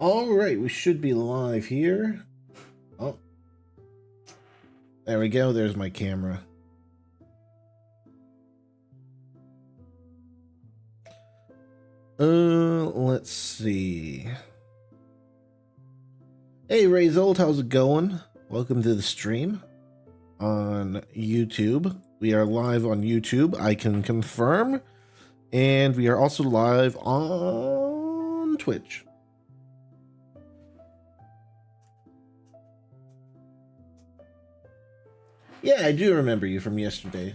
All right, we should be live here. Oh, there we go. There's my camera. Let's see. Hey, Rayzold, how's it going? Welcome to the stream on YouTube. We are live on YouTube, I can confirm. And we are also live on Twitch. Yeah, I do remember you from yesterday.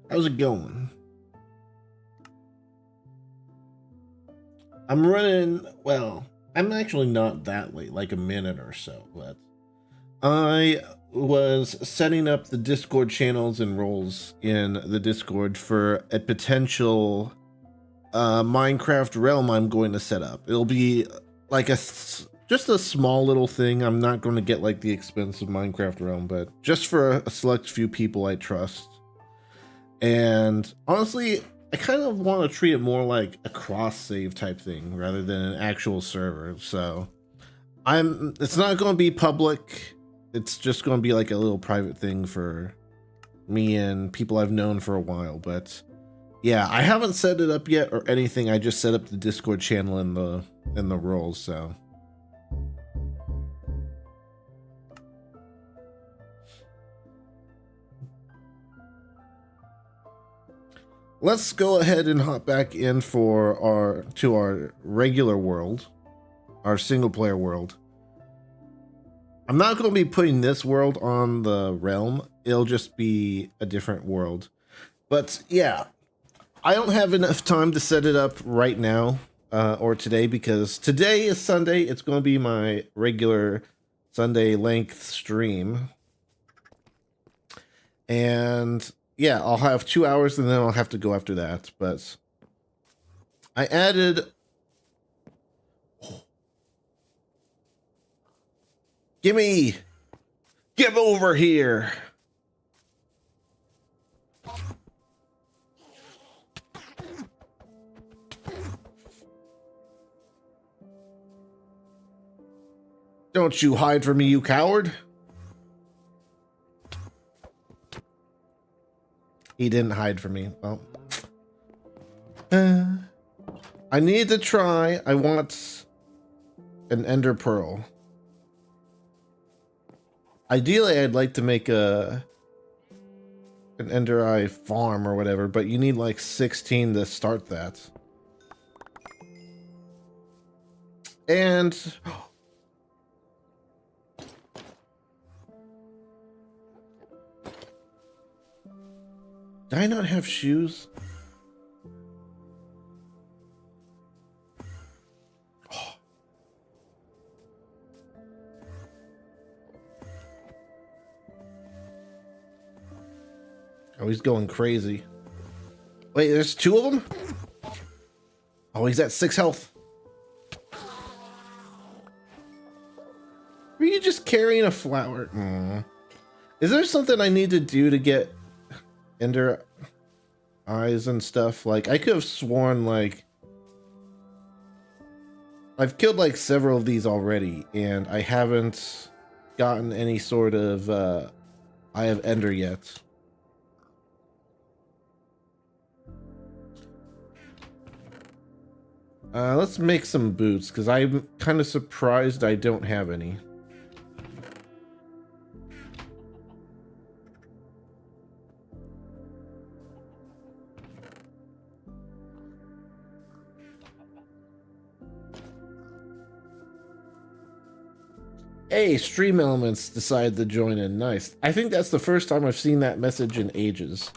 How's it going? I'm running, well, I'm actually not that late, like a minute or so, but I was setting up the Discord channels and roles in the Discord for a potential Minecraft realm I'm going to set up. It'll be like just a small little thing. I'm not going to get like the expensive Minecraft realm, but just for a select few people I trust. And honestly, I kind of want to treat it more like a cross save type thing rather than an actual server. So it's not going to be public. It's just going to be like a little private thing for me and people I've known for a while. But yeah, I haven't set it up yet or anything. I just set up the Discord channel in the roles. So let's go ahead and hop back in for our regular world, our single player world. I'm not going to be putting this world on the realm. It'll just be a different world. But yeah, I don't have enough time to set it up right now or today, because today is Sunday. It's going to be my regular Sunday length stream. And yeah, I'll have 2 hours and then I'll have to go after that. But I added... Gimme! Get over here! Don't you hide from me, you coward! He didn't hide from me. Well, I need to try. I want an ender pearl. Ideally, I'd like to make an ender eye farm or whatever, but you need like 16 to start that. And did I not have shoes? Oh, he's going crazy. Wait, there's 2 of them? Oh, he's at 6 health. Were you just carrying a flower? Is there something I need to do to get ender eyes and stuff? Like, I could have sworn, like, I've killed like several of these already, and I haven't gotten any sort of Eye of Ender yet. Let's make some boots, because I'm kind of surprised I don't have any. Hey, Stream Elements decided to join in. Nice. I think that's the first time I've seen that message in ages.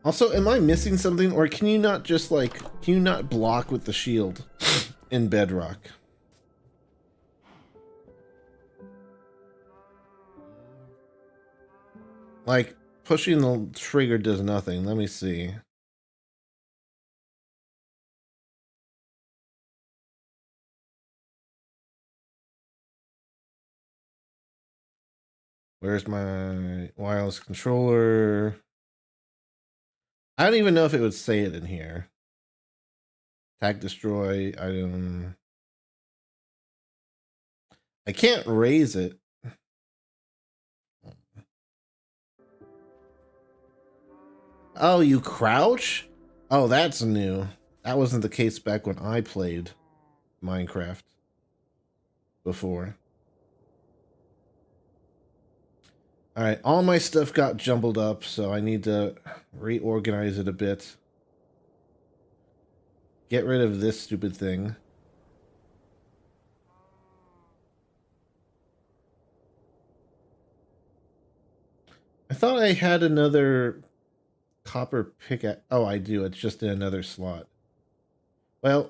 Also, am I missing something, or can you not just like, can you not block with the shield in Bedrock? Like, pushing the trigger does nothing. Let me see. Where's my wireless controller? I don't even know if it would say it in here. Attack, destroy, item. I can't raise it. Oh, you crouch? Oh, that's new. That wasn't the case back when I played Minecraft before. All right, all my stuff got jumbled up, so I need to reorganize it a bit. Get rid of this stupid thing. I thought I had another copper pickaxe. Oh, I do. It's just in another slot. Well,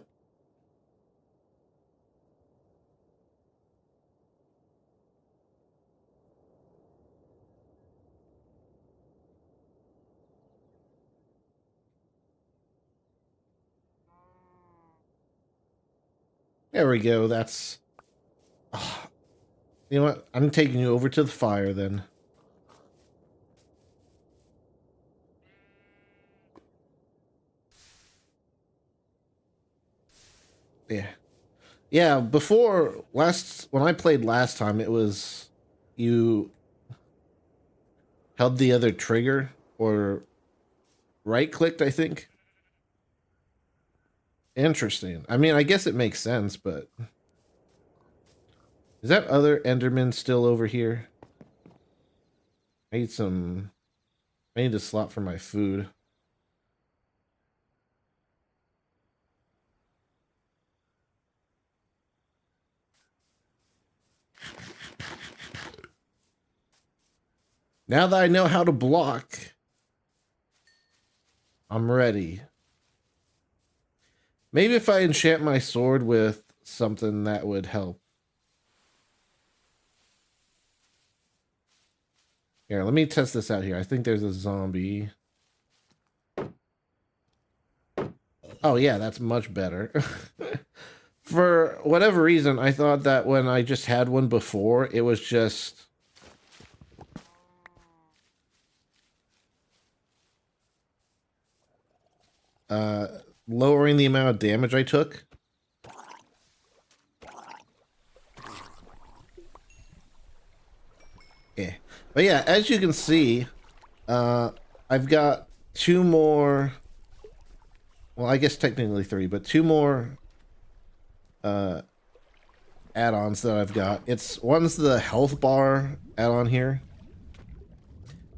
there we go. That's... Oh, you know what? I'm taking you over to the fire then. Yeah. Yeah, before when I played last time, it was you held the other trigger or right clicked, I think. Interesting. I mean, I guess it makes sense, but is that other Enderman still over here? I need a slot for my food. Now that I know how to block, I'm ready. Maybe if I enchant my sword with something that would help. Here, let me test this out here. I think there's a zombie. Oh yeah, that's much better. For whatever reason, I thought that when I just had one before, it was just... lowering the amount of damage I took. Yeah. But yeah, as you can see, I've got 2 more... Well, I guess technically 3, but 2 more add-ons that I've got. One's the health bar add-on here.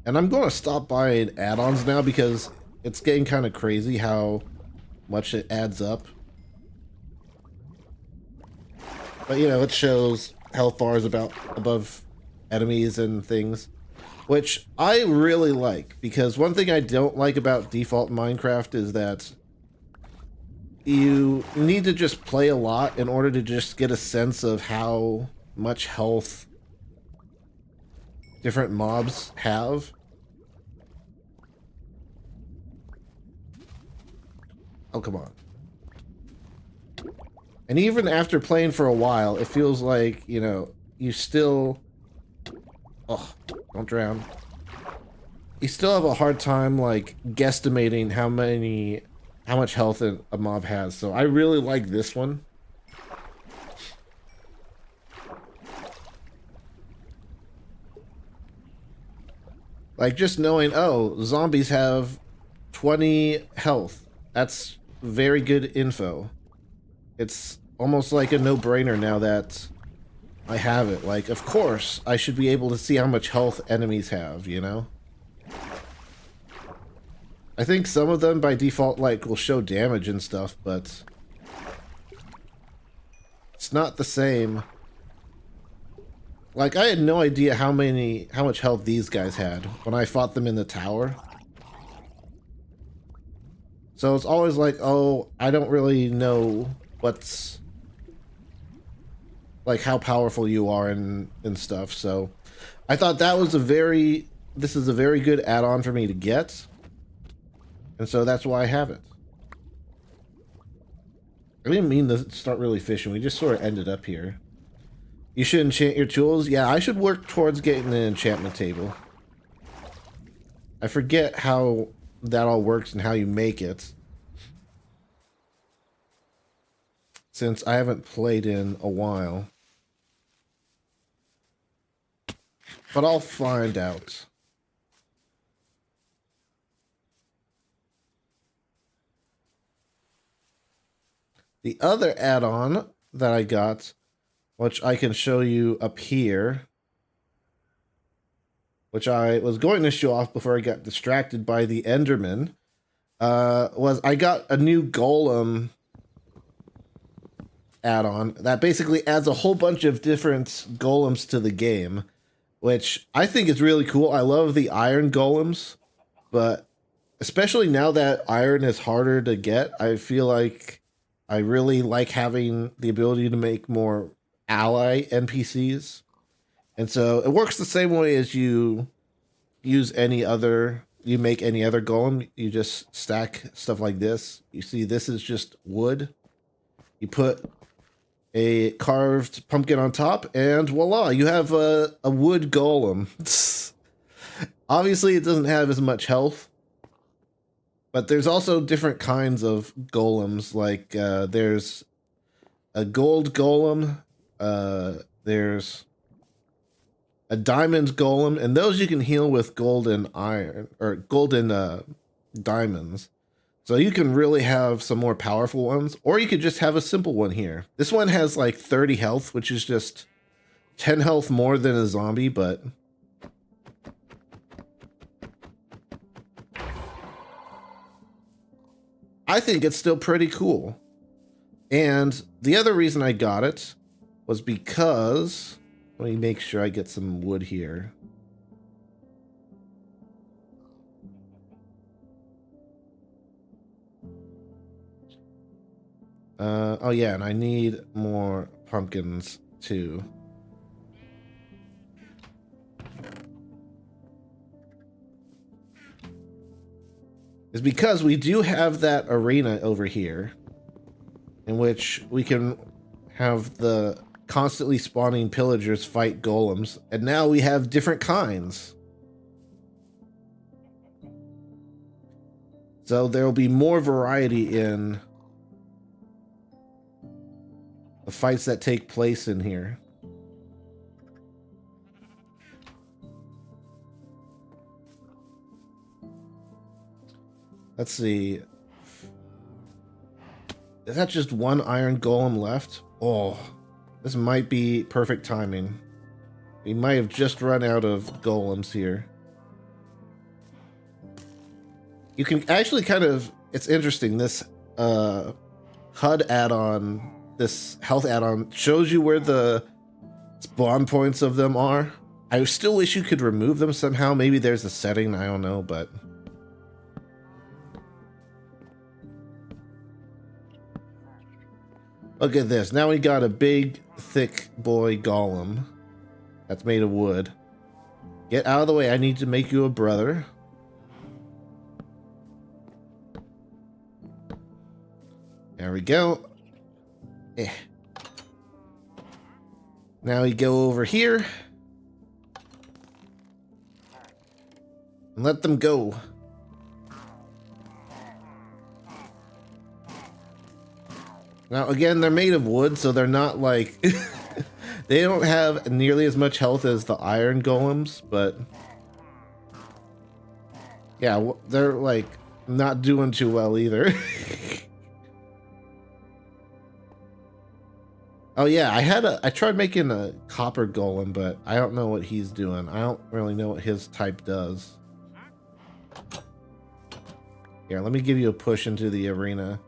And I'm going to stop buying add-ons now because it's getting kind of crazy how much it adds up. But, you know, it shows health bars above enemies and things, which I really like, because one thing I don't like about default Minecraft is that you need to just play a lot in order to just get a sense of how much health different mobs have. Oh, come on. And even after playing for a while, it feels like, you know, you still... Oh, don't drown. You still have a hard time, like, guesstimating how much health a mob has. So I really like this one. Like, just knowing, oh, zombies have 20 health. That's very good info. It's almost like a no-brainer now that I have it. Like, of course, I should be able to see how much health enemies have, you know? I think some of them by default, like, will show damage and stuff, but it's not the same. Like, I had no idea how much health these guys had when I fought them in the tower. So it's always like, oh, I don't really know what's... like, how powerful you are and stuff, so... I thought that was this is a very good add-on for me to get. And so that's why I have it. I didn't mean to start really fishing, we just sort of ended up here. You should enchant your tools? Yeah, I should work towards getting an enchantment table. I forget how that all works and how you make it, since I haven't played in a while. But I'll find out. The other add-on that I got, which I can show you up here, which I was going to show off before I got distracted by the Enderman, was I got a new Golem add-on that basically adds a whole bunch of different golems to the game, which I think is really cool. I love the iron golems, but especially now that iron is harder to get, I feel like I really like having the ability to make more ally NPCs. And so it works the same way as you use any other, you make any other golem. You just stack stuff like this. You see, this is just wood. You put a carved pumpkin on top, and voila, you have a wood golem. Obviously, it doesn't have as much health, but there's also different kinds of golems. Like there's a gold golem, there's a diamond golem, and those you can heal with golden iron or golden diamonds. So you can really have some more powerful ones, or you could just have a simple one here. This one has like 30 health, which is just 10 health more than a zombie, but I think it's still pretty cool. And the other reason I got it was because, let me make sure I get some wood here. Oh yeah, and I need more pumpkins too. Is because we do have that arena over here in which we can have the constantly spawning pillagers fight golems, and now we have different kinds. So there will be more variety in the fights that take place in here. Let's see. Is that just one iron golem left? Oh, this might be perfect timing. We might have just run out of golems here. You can actually kind of, it's interesting, this HUD add-on, this health add-on shows you where the spawn points of them are. I still wish you could remove them somehow. Maybe there's a setting, I don't know, but look at this. Now we got a big, thick boy golem that's made of wood. Get out of the way. I need to make you a brother. There we go. Eh. Now we go over here and let them go. Now, again, they're made of wood, so they're not like... they don't have nearly as much health as the iron golems, but... yeah, they're, like, not doing too well either. Oh, yeah, I tried making a copper golem, but I don't know what he's doing. I don't really know what his type does. Here, let me give you a push into the arena.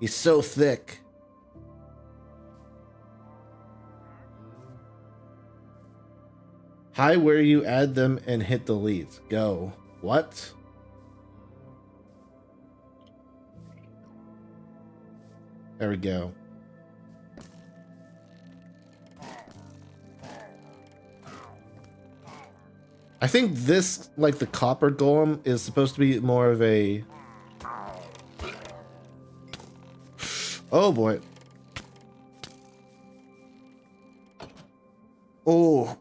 He's so thick. Hi, where you add them and hit delete. Go. What? There we go. I think this, like the copper golem, is supposed to be more of a... oh boy. Oh.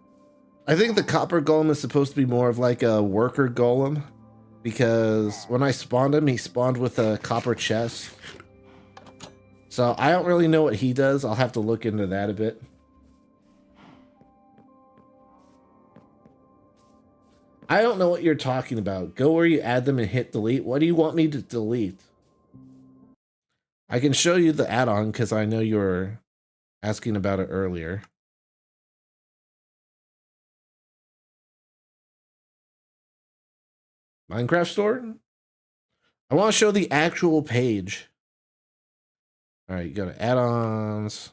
I think the copper golem is supposed to be more of like a worker golem, because when I spawned him, he spawned with a copper chest. So I don't really know what he does. I'll have to look into that a bit. I don't know what you're talking about. Go where you add them and hit delete. What do you want me to delete? I can show you the add-on because I know you were asking about it earlier. Minecraft store? I want to show the actual page. All right, you go to add-ons.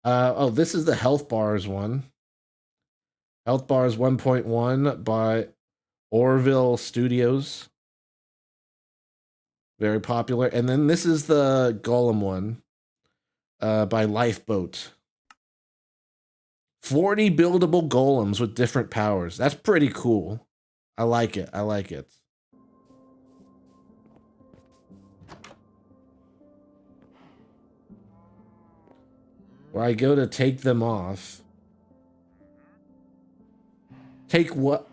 Oh, this is the health bars one. Health bars 1.1 by Orville Studios. Very popular. And then this is the Golem one by Lifeboat. 40 buildable golems with different powers. That's pretty cool. I like it. I like it. Where I go to take them off. Take what?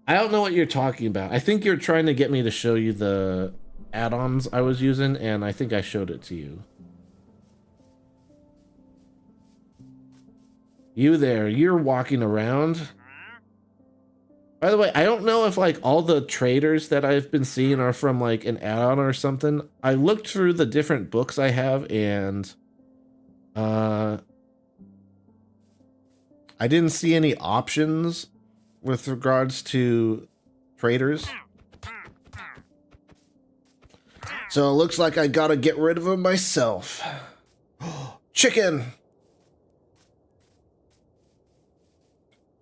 I don't know what you're talking about. I think you're trying to get me to show you the add-ons I was using, and I think I showed it to you. You there, you're walking around. By the way, I don't know if like all the traders that I've been seeing are from like an add-on or something. I looked through the different books I have, and I didn't see any options with regards to traders. So it looks like I gotta get rid of them myself. Chicken!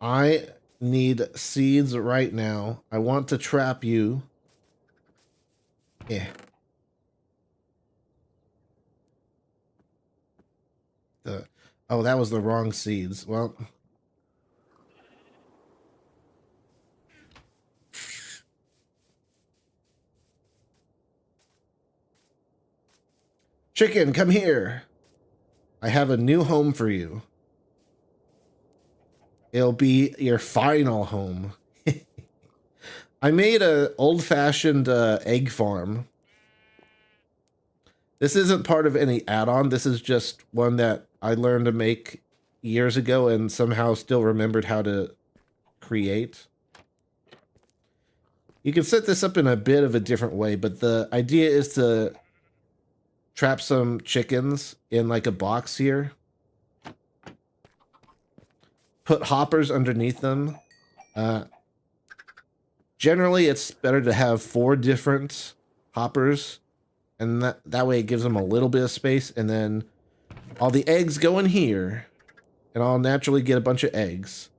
I need seeds right now. I want to trap you. Yeah. Oh, that was the wrong seeds. Well. Chicken, come here. I have a new home for you. It'll be your final home. I made an old-fashioned egg farm. This isn't part of any add-on. This is just one that I learned to make years ago and somehow still remembered how to create. You can set this up in a bit of a different way, but the idea is to trap some chickens in like a box here. Put hoppers underneath them. Generally, it's better to have 4 different hoppers, and that way it gives them a little bit of space, and then all the eggs go in here, and I'll naturally get a bunch of eggs,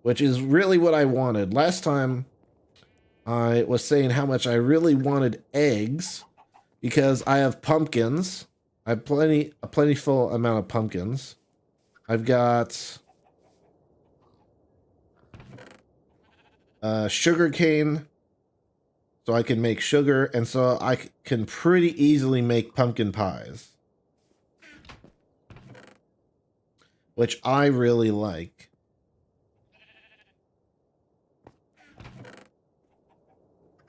which is really what I wanted. Last time, I was saying how much I really wanted eggs, because I have pumpkins. I have a plentiful amount of pumpkins. I've got sugar cane, so I can make sugar, and so I can pretty easily make pumpkin pies, which I really like.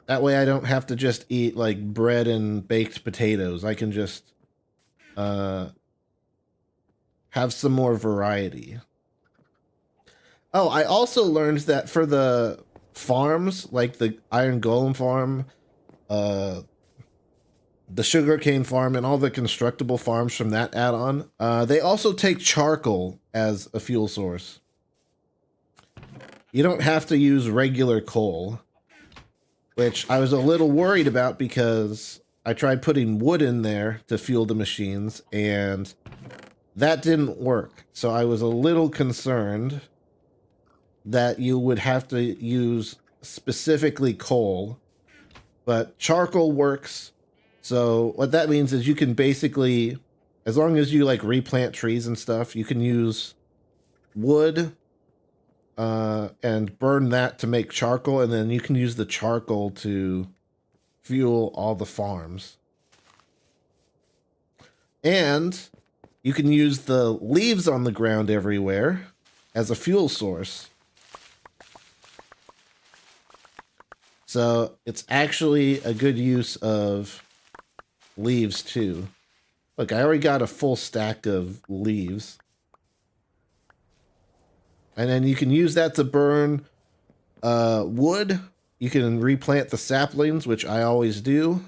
That way I don't have to just eat like bread and baked potatoes. I can just have some more variety. Oh, I also learned that for the farms, like the Iron Golem farm, the sugarcane farm, and all the constructible farms from that add-on, they also take charcoal as a fuel source. You don't have to use regular coal, which I was a little worried about because I tried putting wood in there to fuel the machines, and that didn't work. So I was a little concerned that you would have to use specifically coal, but charcoal works. So what that means is you can basically, as long as you like replant trees and stuff, you can use wood and burn that to make charcoal, and then you can use the charcoal to fuel all the farms. And you can use the leaves on the ground everywhere as a fuel source. So it's actually a good use of leaves too. Look, I already got a full stack of leaves. And then you can use that to burn wood. You can replant the saplings, which I always do.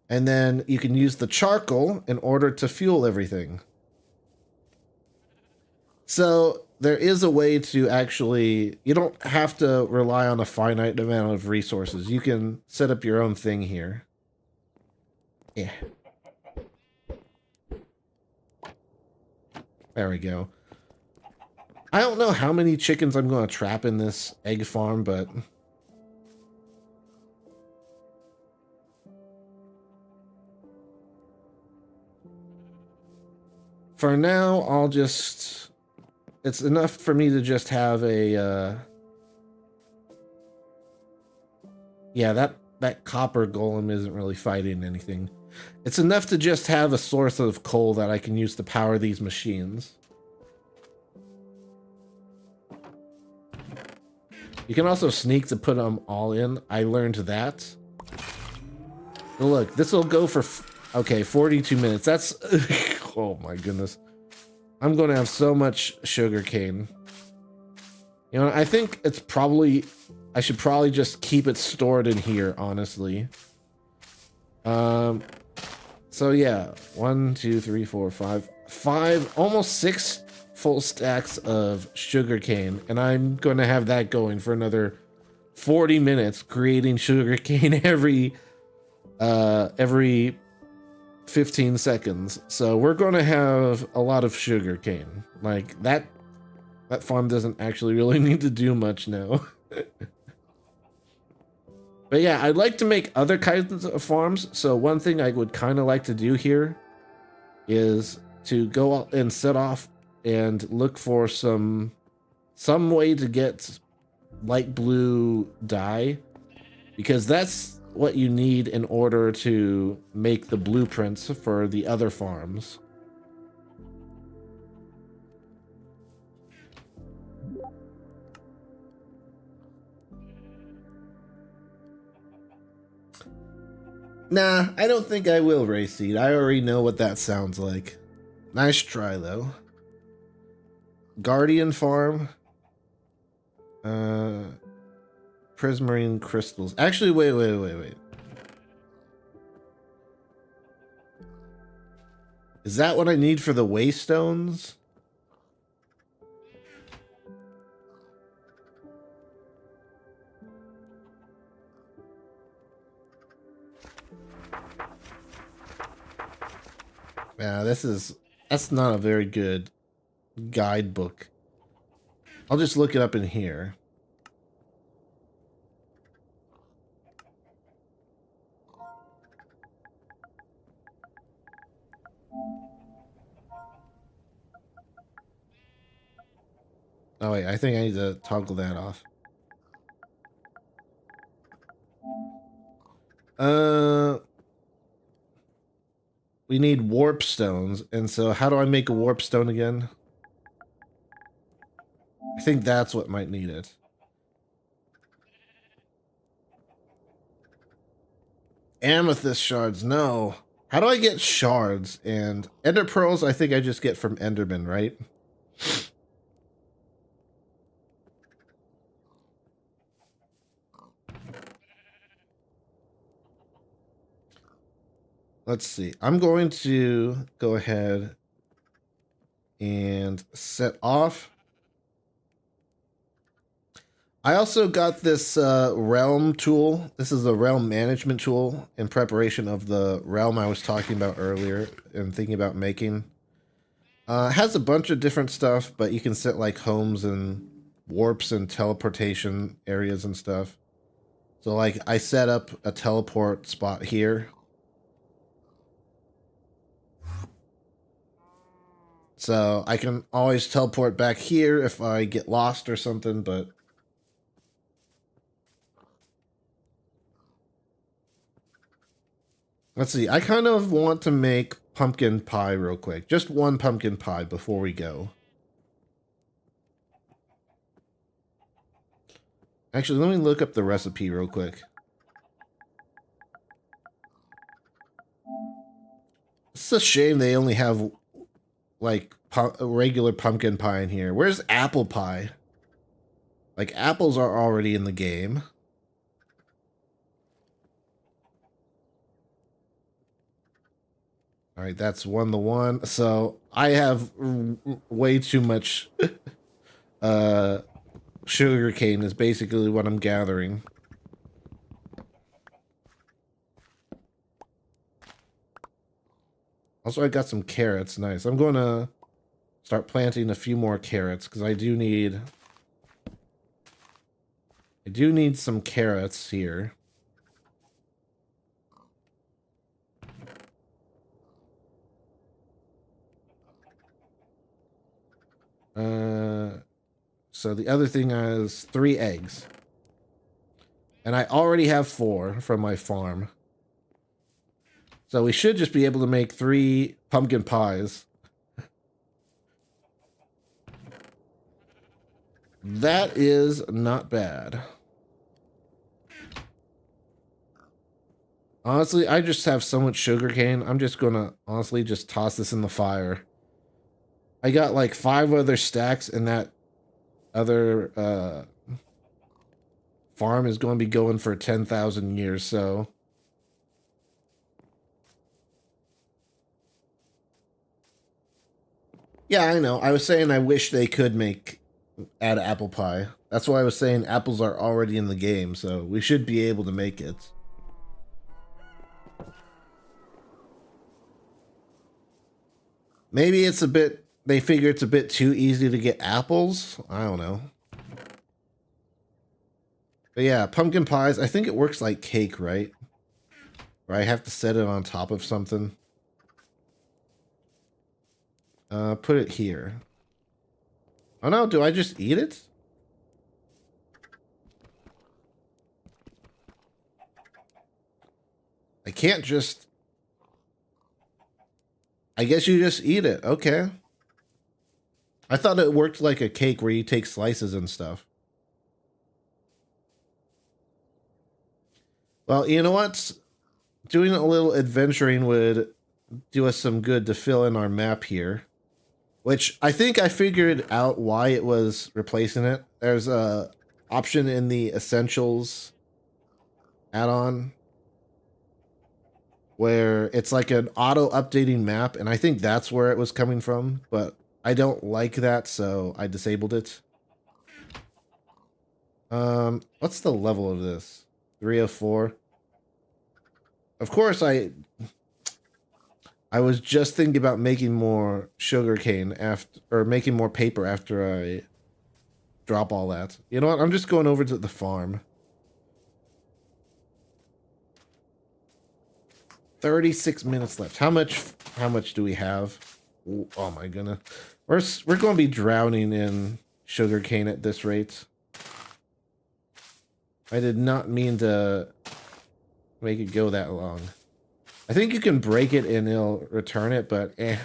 And then you can use the charcoal in order to fuel everything. So there is a way to actually, you don't have to rely on a finite amount of resources. You can set up your own thing here. Yeah. There we go. I don't know how many chickens I'm going to trap in this egg farm, but for now, I'll just... It's enough for me to just have a... Yeah, that copper golem isn't really fighting anything. It's enough to just have a source of coal that I can use to power these machines. You can also sneak to put them all in. I learned that. But look, this will go for... Okay, 42 minutes. That's... Oh my goodness. I'm going to have so much sugar cane. You know, I think it's probably... I should probably just keep it stored in here, honestly. So yeah, 1, 2, 3, 4, 5, almost 6 full stacks of sugar cane, and I'm going to have that going for another 40 minutes, creating sugar cane every 15 seconds. So we're going to have a lot of sugar cane. Like that farm doesn't actually really need to do much now. But yeah, I'd like to make other kinds of farms. So one thing I would kind of like to do here is to go out and set off and look for some way to get light blue dye, because that's what you need in order to make the blueprints for the other farms. Nah, I don't think I will, Rayseed. I already know what that sounds like. Nice try, though. Guardian Farm. Prismarine crystals. Actually, wait. Is that what I need for the waystones? Yeah, that's not a very good guidebook. I'll just look it up in here. Oh wait, I think I need to toggle that off. We need warp stones, and so how do I make a warp stone again? I think that's what might need it. Amethyst shards, no. How do I get shards? And ender pearls, I think I just get from Enderman, right? Let's see. I'm going to go ahead and set off. I also got this realm tool. This is a realm management tool in preparation of the realm I was talking about earlier and thinking about making. It has a bunch of different stuff, but you can set like homes and warps and teleportation areas and stuff. So like I set up a teleport spot here. So I can always teleport back here if I get lost or something, but... Let's see, I kind of want to make pumpkin pie real quick. Just one pumpkin pie before we go. Actually, let me look up the recipe real quick. It's a shame they only have, like, regular pumpkin pie in here. Where's apple pie? Like, apples are already in the game. Alright, that's 1-1. So, I have way too much sugar cane is basically what I'm gathering. Also, I got some carrots. Nice. I'm going to start planting a few more carrots because I do need some carrots here. So the other thing is 3 eggs. And I already have 4 from my farm. So we should just be able to make 3 pumpkin pies. That is not bad. Honestly, I just have so much sugar cane. I'm just gonna honestly just toss this in the fire. I got like 5 other stacks, and that other farm is going to be going for 10,000 years, so. Yeah, I know. I was saying I wish they could add apple pie. That's why I was saying apples are already in the game, so we should be able to make it. Maybe it's a bit, they figure it's a bit too easy to get apples. I don't know. But yeah, pumpkin pies, I think it works like cake, right? Or I have to set it on top of something. Put it here. Oh no, do I just eat it? I can't just... I guess you just eat it. Okay. I thought it worked like a cake where you take slices and stuff. Well, you know what? Doing a little adventuring would do us some good to fill in our map here. Which I think I figured out why it was replacing it. There's a option in the Essentials add-on where it's like an auto-updating map, and I think that's where it was coming from, but I don't like that, so I disabled it. What's the level of this? 304. Of course, I was just thinking about making more sugarcane after, or making more paper after I drop all that. You know what? I'm just going over to the farm. 36 minutes left. How much do we have? Ooh, oh my goodness. We're going to be drowning in sugarcane at this rate. I did not mean to make it go that long. I think you can break it and it'll return it, but eh.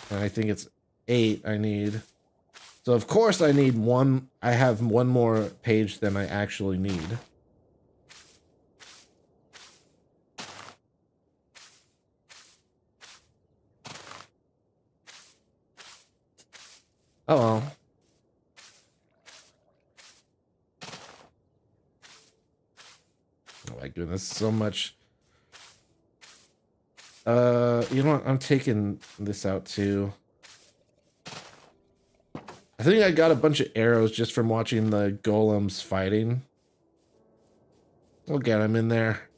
And I think it's 8 I need. So of course I need one. I have one more page than I actually need. Oh well. Oh my goodness, so much. You know what? I'm taking this out too. I think I got a bunch of arrows just from watching the golems fighting. We'll get them in there.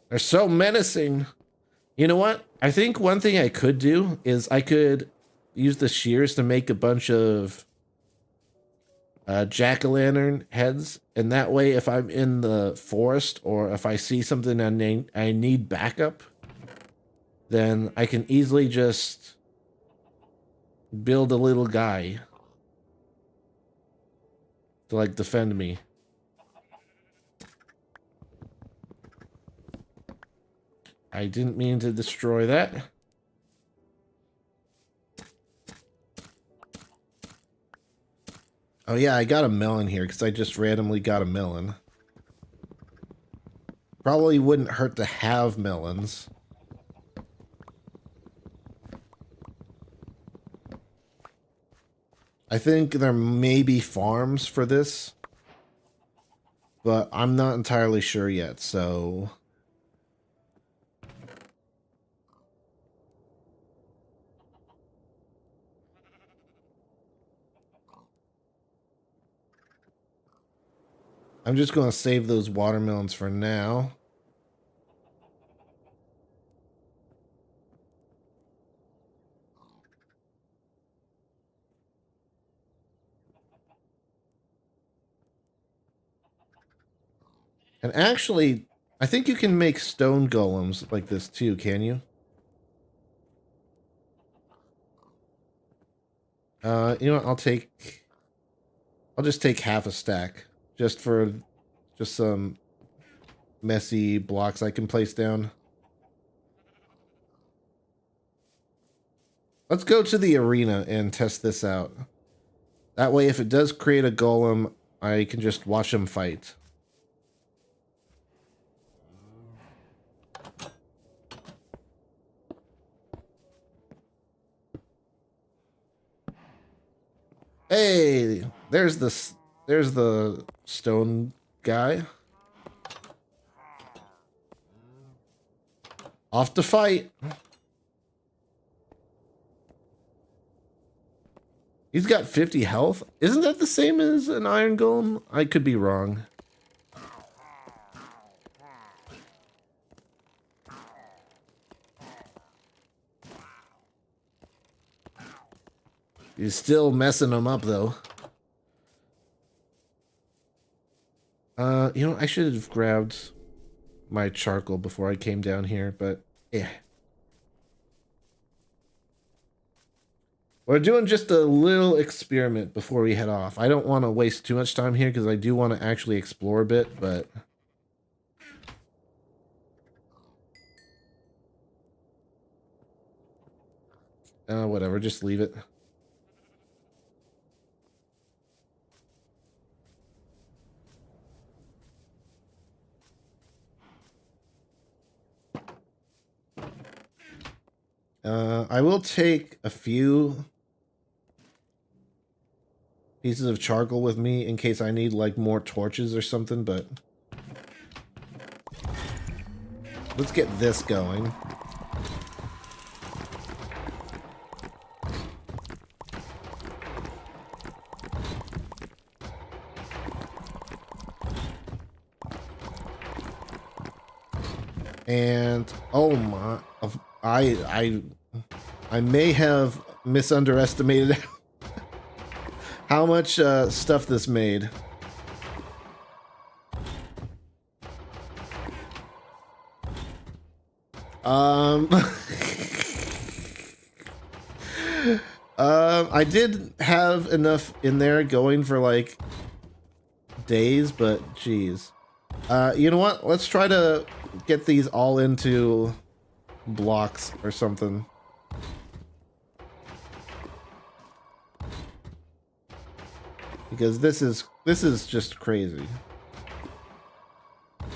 They're so menacing. You know what? I think one thing I could do is I could use the shears to make a bunch of jack-o'-lantern heads, and that way if I'm in the forest or if I see something I need backup, then I can easily just build a little guy to like defend me. I didn't mean to destroy that. Oh yeah, I got a melon here because I just randomly got a melon. Probably wouldn't hurt to have melons. I think there may be farms for this, but I'm not entirely sure yet, so... I'm just going to save those watermelons for now. And actually, I think you can make stone golems like this too, can you? You know what, I'll just take half a stack. Just for some messy blocks I can place down. Let's go to the arena and test this out. That way, if it does create a golem, I can just watch him fight. Hey, there's the stone guy. Off to fight. He's got 50 health. Isn't that the same as an iron golem? I could be wrong. He's still messing him up though. You know, I should have grabbed my charcoal before I came down here, but yeah. We're doing just a little experiment before we head off. I don't want to waste too much time here because I do want to actually explore a bit, but... whatever, just leave it. I will take a few pieces of charcoal with me in case I need like more torches or something, but let's get this going. And oh my, I may have misunderestimated how much stuff this made. I did have enough in there going for like days, but geez. You know what? Let's try to get these all into blocks or something. Because this is just crazy.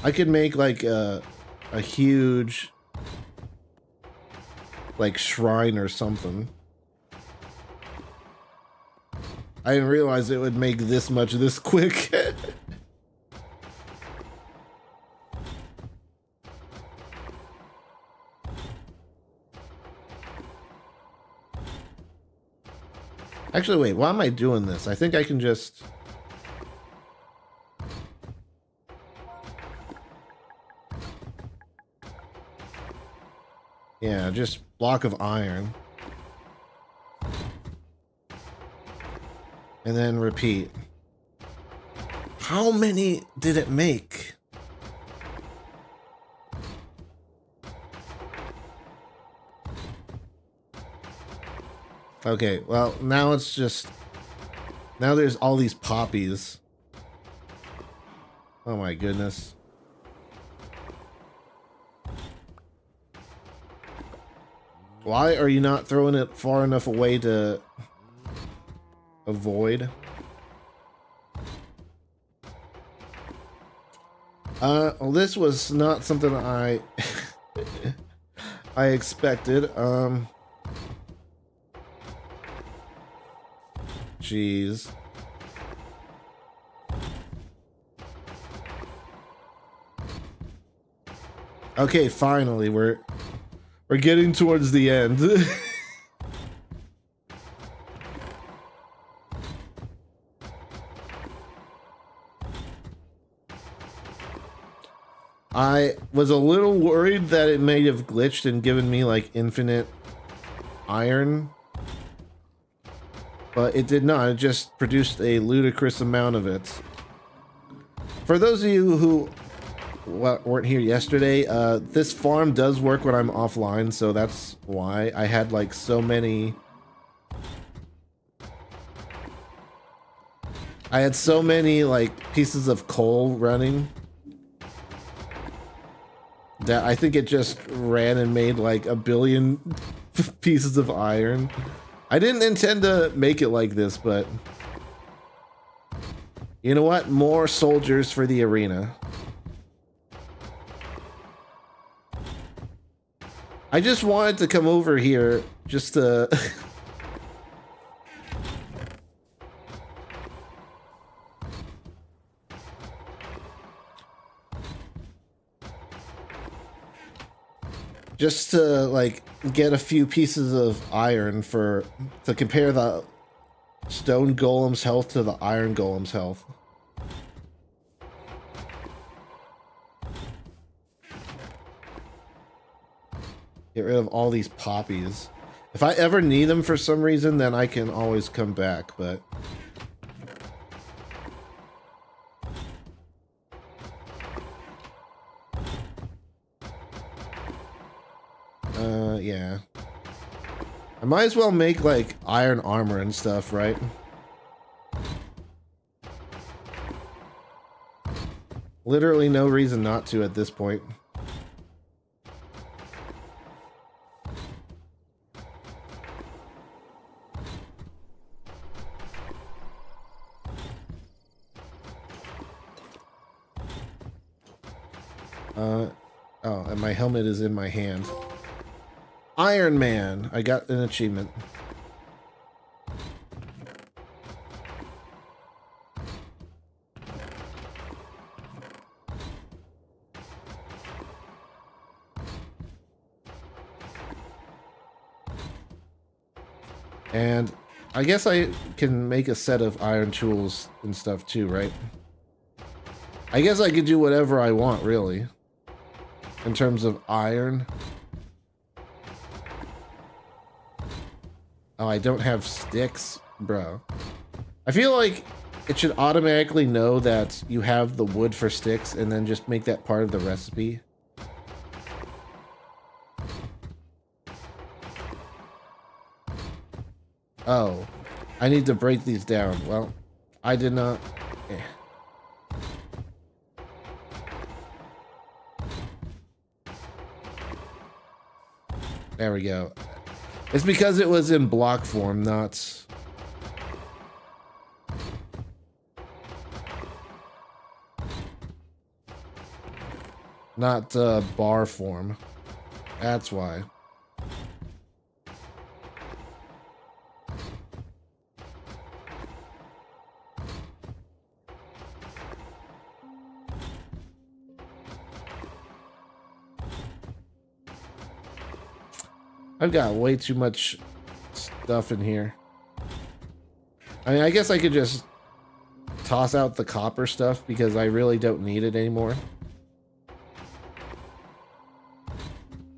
I could make like a huge like shrine or something. I didn't realize it would make this much this quick. Actually, wait, why am I doing this? I think I can just... Yeah, just block of iron. And then repeat. How many did it make? Okay, well, now it's just... Now there's all these poppies. Oh my goodness. Why are you not throwing it far enough away to avoid? Well, this was not something I I expected. Jeez. Okay, finally, we're getting towards the end. I was a little worried that it may have glitched and given me like infinite iron, but it did not. It just produced a ludicrous amount of it. For those of you who weren't here yesterday, this farm does work when I'm offline, so that's why I had like so many... I had so many like pieces of coal running that I think it just ran and made like a billion pieces of iron. I didn't intend to make it like this, but you know what? More soldiers for the arena. I just wanted to come over here just to just to like get a few pieces of iron to compare the stone golem's health to the iron golem's health. Get rid of all these poppies. If I ever need them for some reason, then I can always come back, but... yeah. I might as well make, like, iron armor and stuff, right? Literally no reason not to at this point. Oh, and my helmet is in my hand. Iron Man! I got an achievement. And I guess I can make a set of iron tools and stuff too, right? I guess I could do whatever I want, really. In terms of iron. Oh, I don't have sticks? Bro. I feel like it should automatically know that you have the wood for sticks and then just make that part of the recipe. Oh. I need to break these down. Well, I did not... There we go. It's because it was in block form, not... Not bar form. That's why. I've got way too much stuff in here. I mean, I guess I could just toss out the copper stuff because I really don't need it anymore.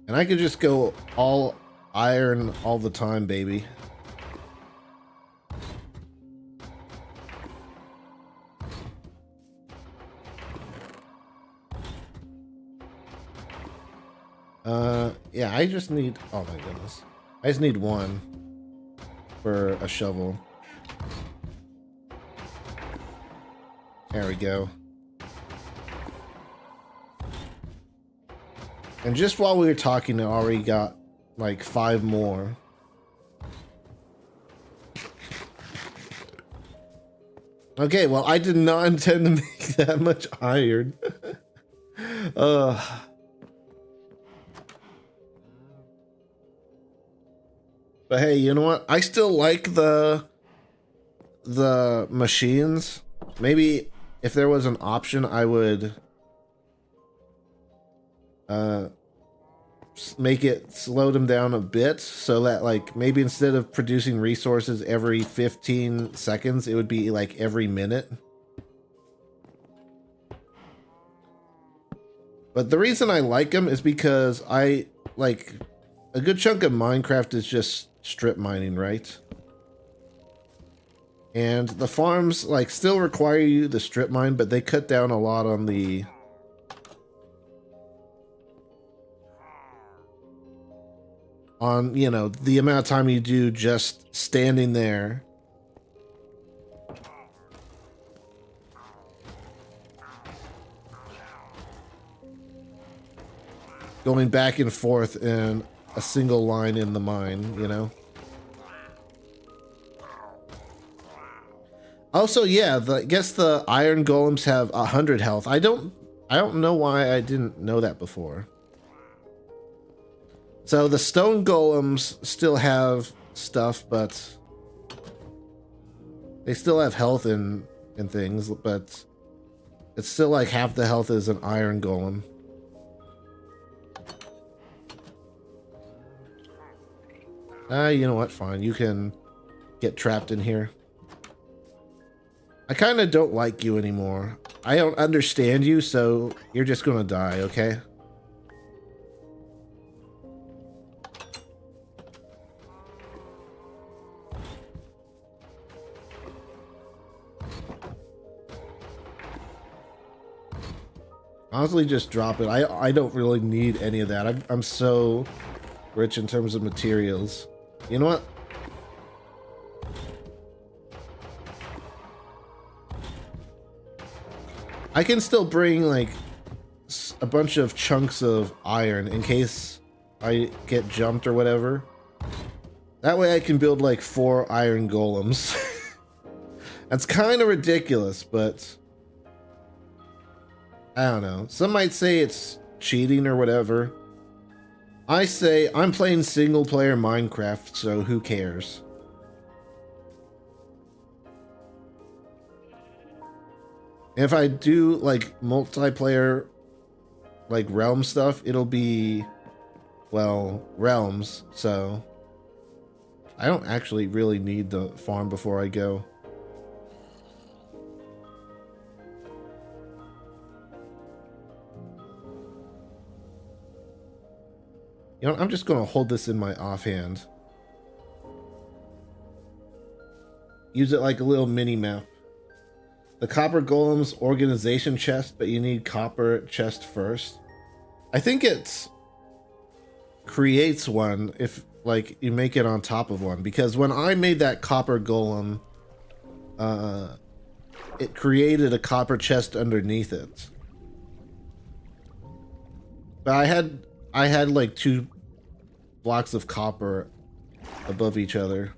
And I could just go all iron all the time, baby. Yeah, I just need... Oh my goodness. I just need one. for a shovel. There we go. And just while we were talking, I already got like 5 more. Okay, well, I did not intend to make that much iron. But hey, you know what? I still like the machines. Maybe if there was an option, I would make it slow them down a bit so that like maybe instead of producing resources every 15 seconds, it would be like every minute. But the reason I like them is because I like a good chunk of Minecraft is just strip mining, right? And the farms like still require you to strip mine, but they cut down a lot on the you know, the amount of time you do just standing there. Going back and forth in a single line in the mine, you know? Also, yeah, I guess the iron golems have 100 health. I don't know why I didn't know that before. So the stone golems still have stuff, but they still have health and things, but it's still like half the health as an iron golem. You know what? Fine, you can get trapped in here. I kind of don't like you anymore. I don't understand you, so you're just gonna die, okay? Honestly, just drop it. I don't really need any of that. I'm so rich in terms of materials. You know what? I can still bring like a bunch of chunks of iron in case I get jumped or whatever. That way I can build like 4 iron golems. That's kind of ridiculous, but I don't know. Some might say it's cheating or whatever. I say I'm playing single player Minecraft, so who cares? If I do like multiplayer, like realm stuff, it'll be, well, realms, so I don't actually really need the farm before I go. You know, I'm just gonna hold this in my offhand. Use it like a little mini map. The copper golem's organization chest, but you need copper chest first. I think it creates one if like you make it on top of one, because when I made that copper golem, it created a copper chest underneath it. But I had like 2 blocks of copper above each other.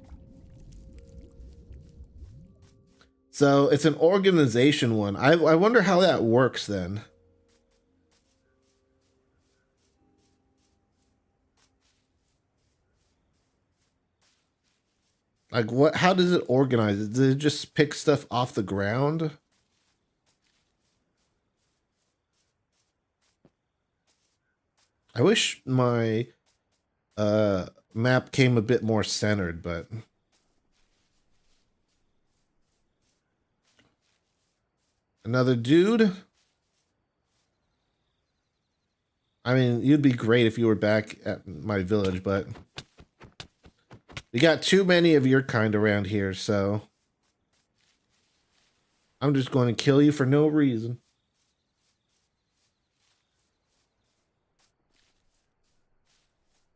So it's an organization one. I wonder how that works then. Like what, how does it organize? Does it just pick stuff off the ground? I wish my map came a bit more centered, but another dude. I mean, you'd be great if you were back at my village, but we got too many of your kind around here, so I'm just going to kill you for no reason.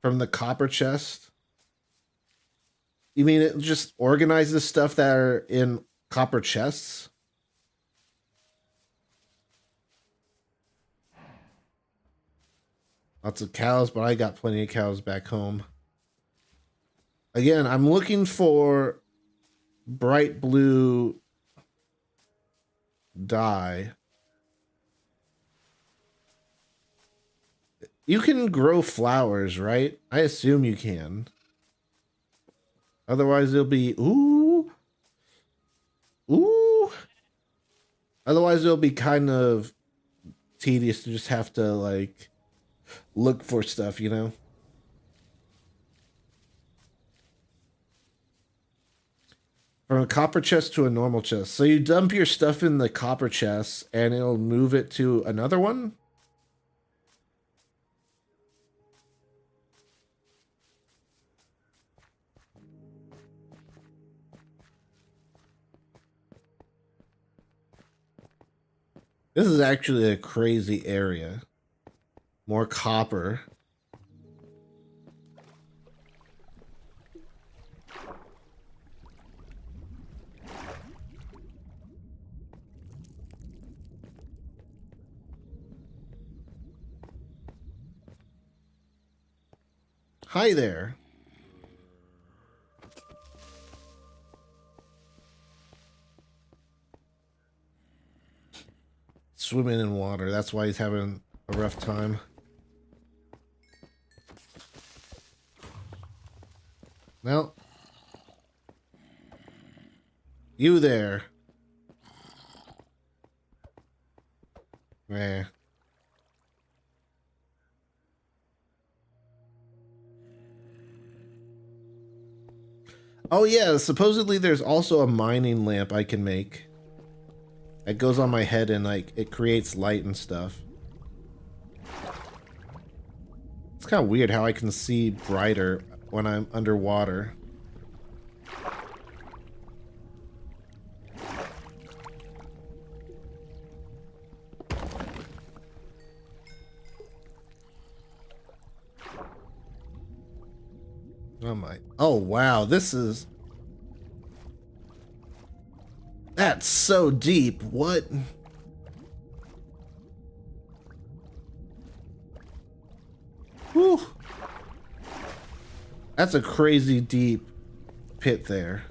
From the copper chest. You mean it just organizes stuff that are in copper chests? Lots of cows, but I got plenty of cows back home. Again, I'm looking for bright blue dye. You can grow flowers, right? I assume you can. Otherwise, it'll be ooh. Otherwise, it'll be kind of tedious to just have to like look for stuff, you know? From a copper chest to a normal chest. So you dump your stuff in the copper chest and it'll move it to another one? This is actually a crazy area. More copper. Hi there. Swimming in water. That's why he's having a rough time. Well. You there. Eh. Oh yeah, supposedly there's also a mining lamp I can make. It goes on my head and like it creates light and stuff. It's kind of weird how I can see brighter when I'm underwater. Oh my. Oh wow, this is... That's so deep. What? Whew. That's a crazy deep pit there.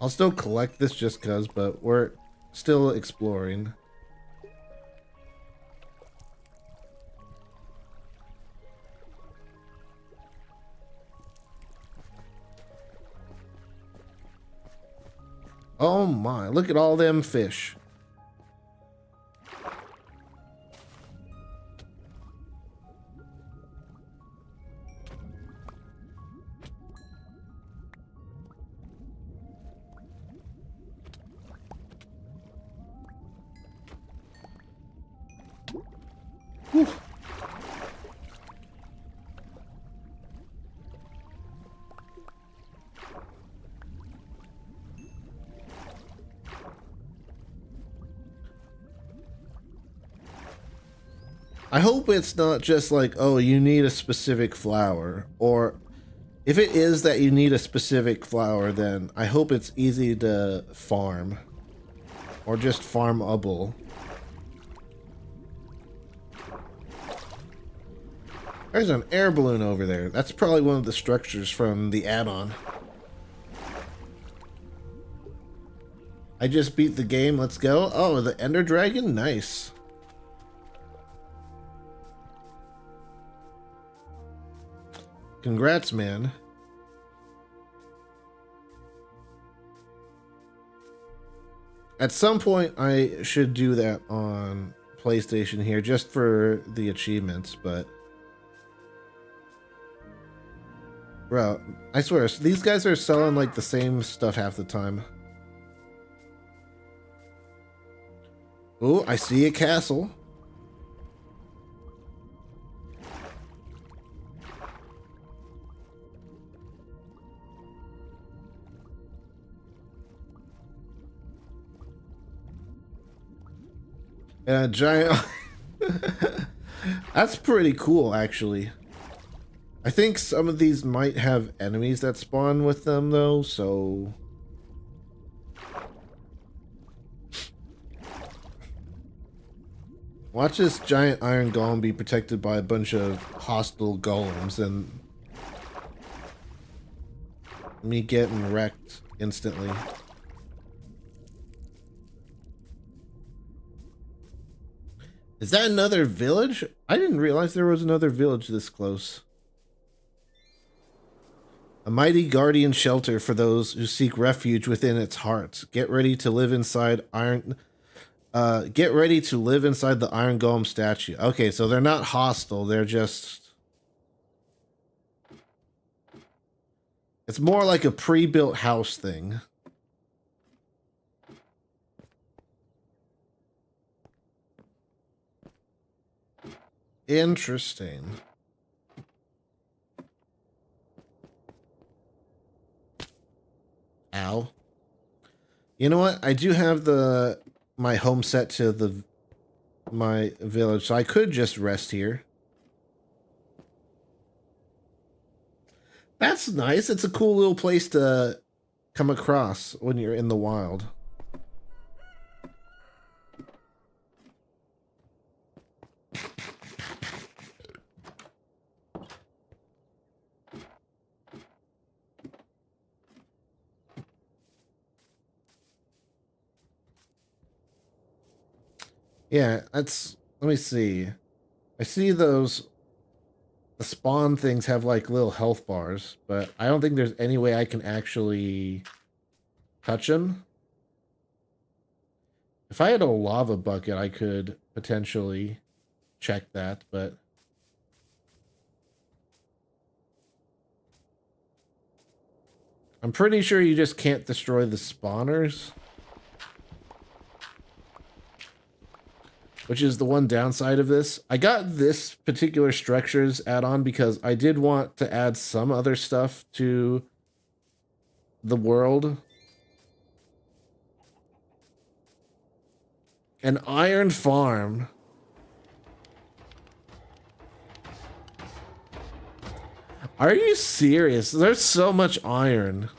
I'll still collect this just cuz, but we're still exploring. Oh my, look at all them fish. Whew. I hope it's not just like, oh, you need a specific flower, or if it is that you need a specific flower, then I hope it's easy to farm, or just farmable. There's an air balloon over there. That's probably one of the structures from the add-on. I just beat the game. Let's go. Oh, the Ender Dragon? Nice. Congrats, man. At some point, I should do that on PlayStation here, just for the achievements, but... Bro, I swear, these guys are selling like the same stuff half the time. Oh, I see a castle. And a giant... That's pretty cool, actually. I think some of these might have enemies that spawn with them, though, so... Watch this giant iron golem be protected by a bunch of hostile golems and me getting wrecked instantly. Is that another village? I didn't realize there was another village this close. A mighty guardian shelter for those who seek refuge within its heart. Get ready to live inside iron... get ready to live inside the Iron Golem statue. Okay, so they're not hostile. They're just... It's more like a pre-built house thing. Interesting. Ow. You know what? I do have my home set to my village, so I could just rest here. That's nice. It's a cool little place to come across when you're in the wild. Yeah, that's... Let me see. I see those... The spawn things have like little health bars, but I don't think there's any way I can actually touch them. If I had a lava bucket, I could potentially check that, but... I'm pretty sure you just can't destroy the spawners. Which is the one downside of this. I got this particular structures add-on because I did want to add some other stuff to the world. An iron farm. Are you serious? There's so much iron.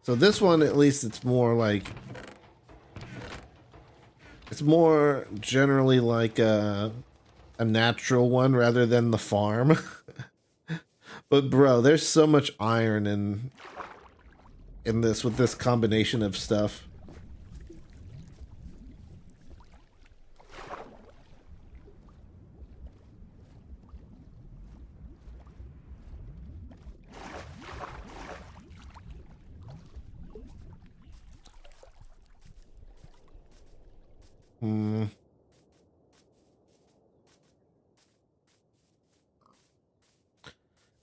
So this one, at least, it's more like... It's more generally like a natural one rather than the farm. But bro, there's so much iron in this with this combination of stuff.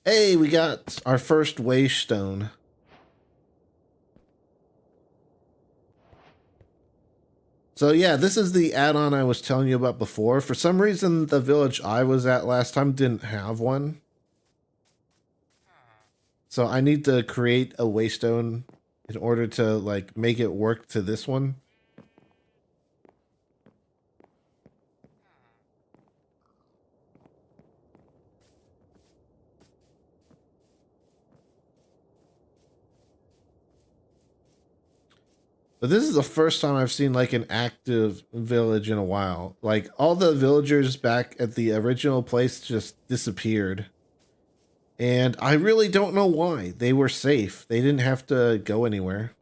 Hey, we got our first waystone. So yeah, this is the add-on I was telling you about before. For some reason, the village I was at last time didn't have one. So I need to create a waystone in order to like make it work to this one. But this is the first time I've seen like an active village in a while. Like all the villagers back at the original place just disappeared. And I really don't know why. They were safe. They didn't have to go anywhere.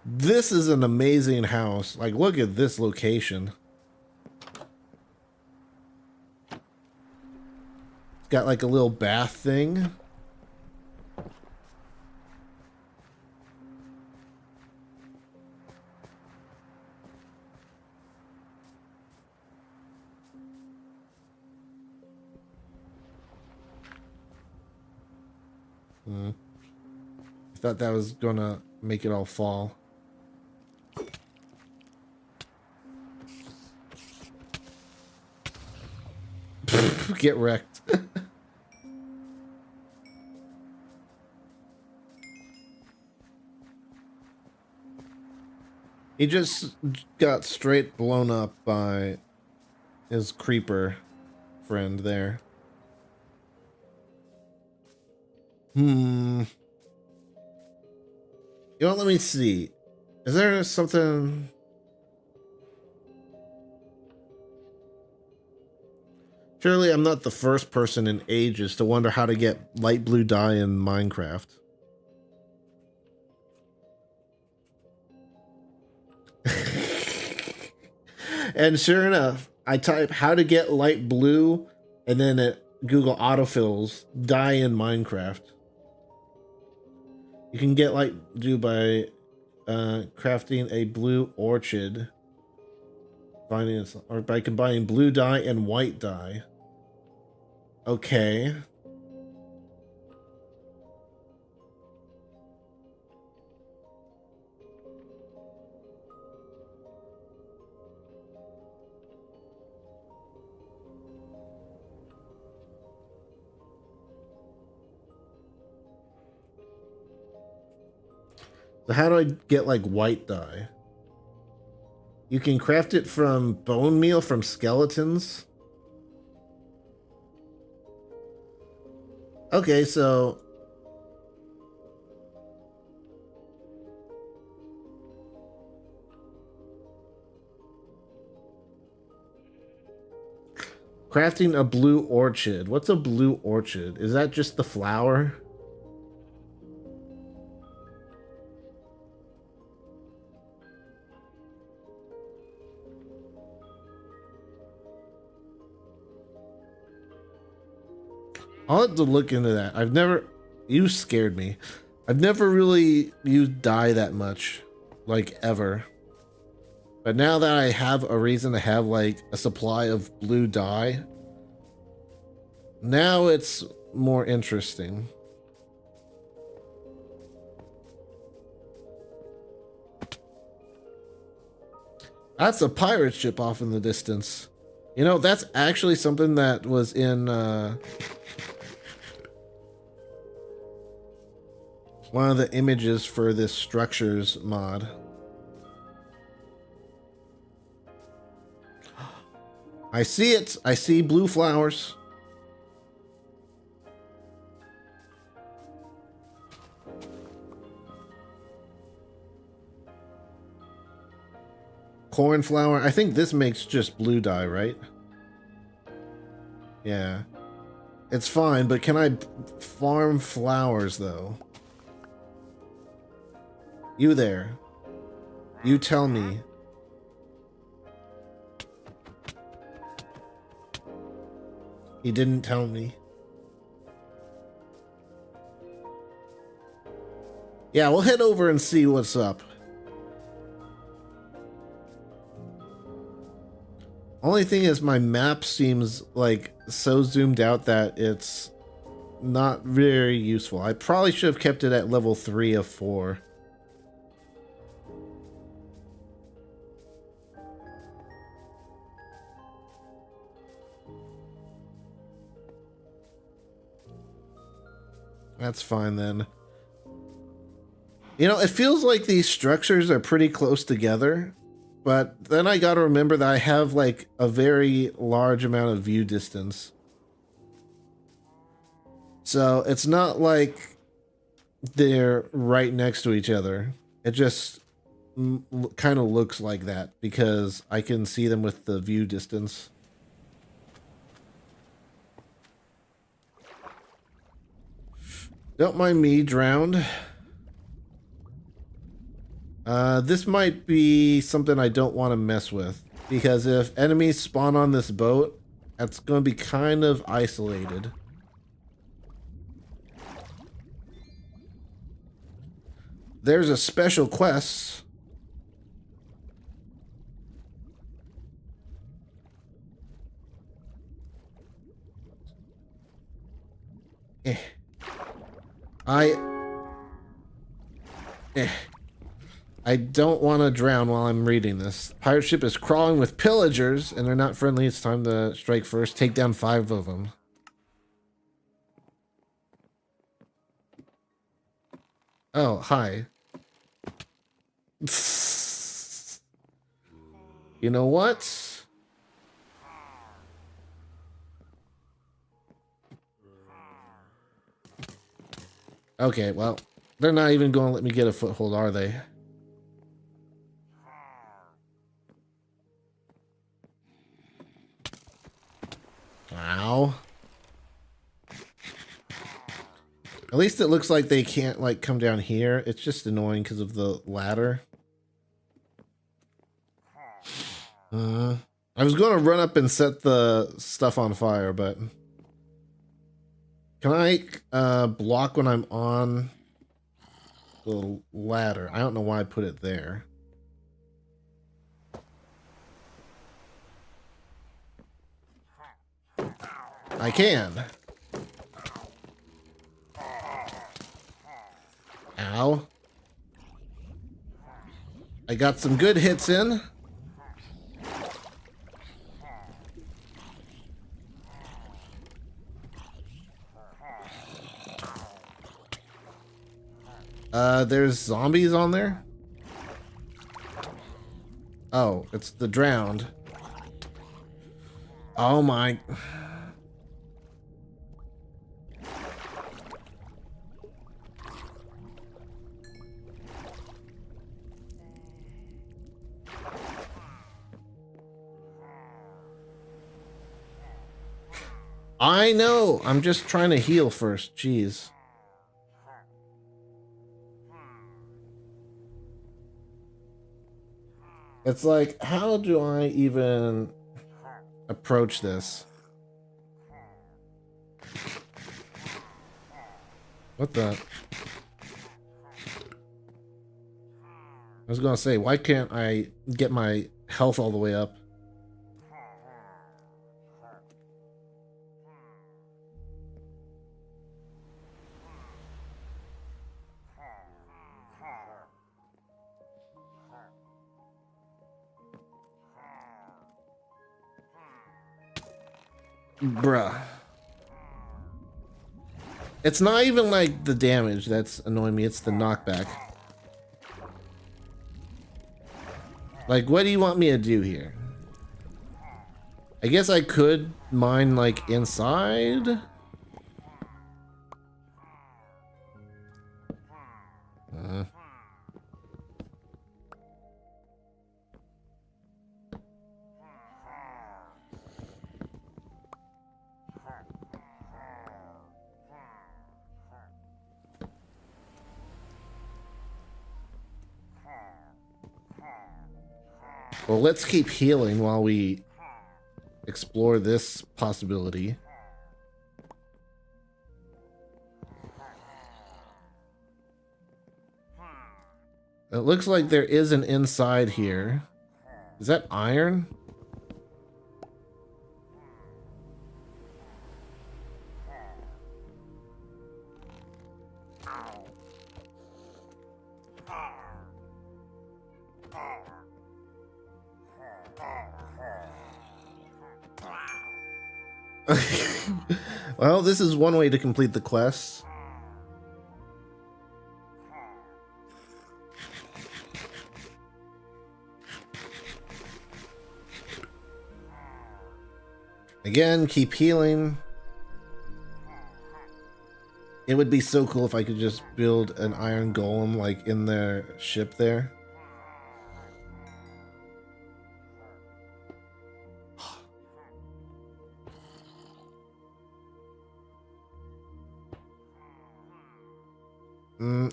This is an amazing house. Like, look at this location. It's got like a little bath thing. I thought that was gonna make it all fall. Get wrecked. He just got straight blown up by his creeper friend there. You know, let me see. Is there something? Surely I'm not the first person in ages to wonder how to get light blue dye in Minecraft. And sure enough, I type how to get light blue, and then it Google autofills dye in Minecraft. You can get light blue by crafting a blue orchid, or by combining blue dye and white dye. Okay. So how do I get like white dye? You can craft it from bone meal from skeletons. Okay, so crafting a blue orchid. What's a blue orchid? Is that just the flower? I'll have to look into that. You scared me. I've never really used dye that much, like ever. But now that I have a reason to have like a supply of blue dye, now it's more interesting. That's a pirate ship off in the distance. You know, that's actually something that was in one of the images for this structures mod. I see it. I see blue flowers. Cornflower. I think this makes just blue dye, right? Yeah. It's fine, but can I farm flowers, though? You there. You tell me. He didn't tell me. Yeah, we'll head over and see what's up. Only thing is my map seems like so zoomed out that it's not very useful. I probably should have kept it at level 3 of 4. That's fine then. You know, it feels like these structures are pretty close together, but then I gotta remember that I have like a very large amount of view distance. So it's not like they're right next to each other. It just kind of looks like that because I can see them with the view distance. Don't mind me, drowned. This might be something I don't want to mess with, because if enemies spawn on this boat, that's going to be kind of isolated. There's a special quest. I don't want to drown while I'm reading this. Pirate ship is crawling with pillagers, and they're not friendly. It's time to strike first. Take down 5 of them. Oh, hi. You know what? Okay, well, they're not even going to let me get a foothold, are they? Ow. At least it looks like they can't, like, come down here. It's just annoying because of the ladder. I was going to run up and set the stuff on fire, but... Can I block when I'm on the ladder? I don't know why I put it there. I can. Ow. I got some good hits in. There's zombies on there. Oh, it's the drowned. Oh my. I know. I'm just trying to heal first. Jeez. It's like, how do I even approach this? What the? I was gonna say, why can't I get my health all the way up? Bruh. It's not even like the damage that's annoying me, it's the knockback. Like, what do you want me to do here? I guess I could mine, like, inside? Well, let's keep healing while we explore this possibility. It looks like there is an inside here. Is that iron? Well, this is one way to complete the quest. Again, keep healing. It would be so cool if I could just build an iron golem like in their ship there.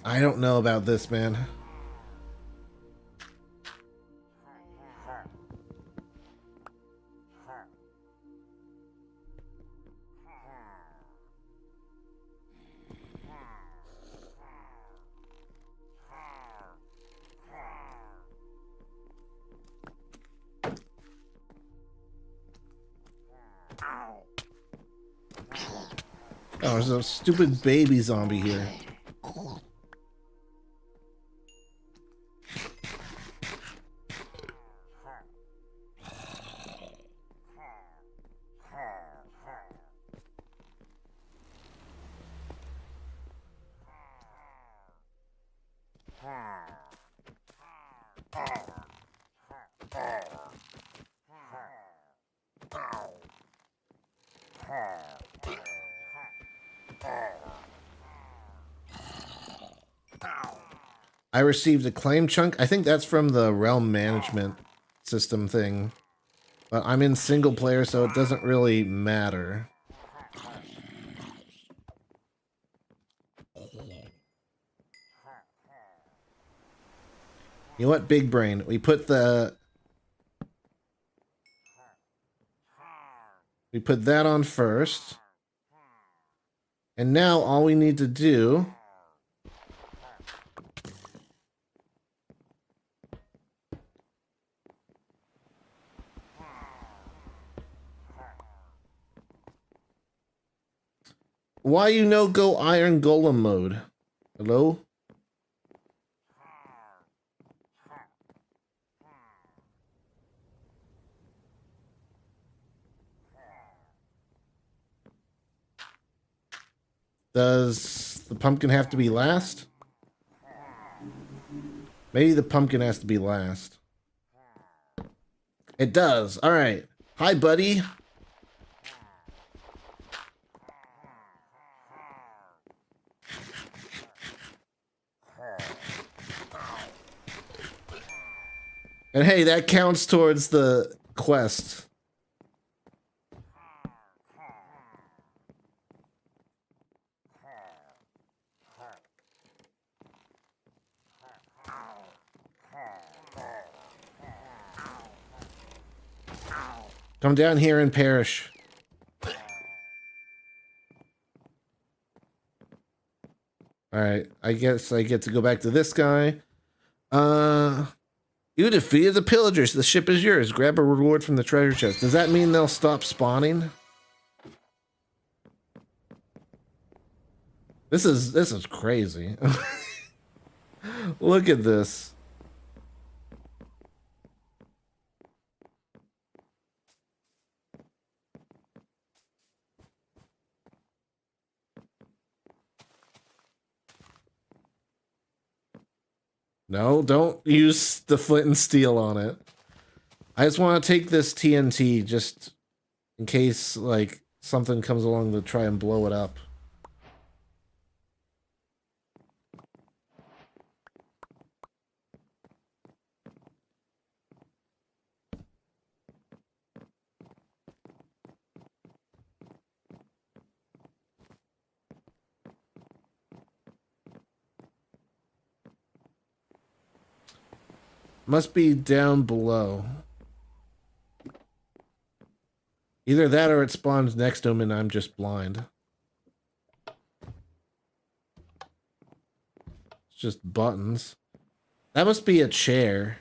I don't know about this, man. Oh, there's a stupid baby zombie here. I received a claim chunk. I think that's from the realm management system thing. But I'm in single player, so it doesn't really matter. You know what, big brain? We put that on first. And now all we need to do why you no go iron golem mode? Hello? Does the pumpkin have to be last? Maybe the pumpkin has to be last. It does. All right. Hi, buddy. And hey, that counts towards the quest. Come down here and perish. Alright, I guess I get to go back to this guy. You defeated the pillagers. The ship is yours. Grab a reward from the treasure chest. Does that mean they'll stop spawning? This is crazy. Look at this. No, don't use the flint and steel on it. I just want to take this TNT just in case, like, something comes along to try and blow it up. Must be down below. Either that or it spawns next to him and I'm just blind. It's just buttons. That must be a chair.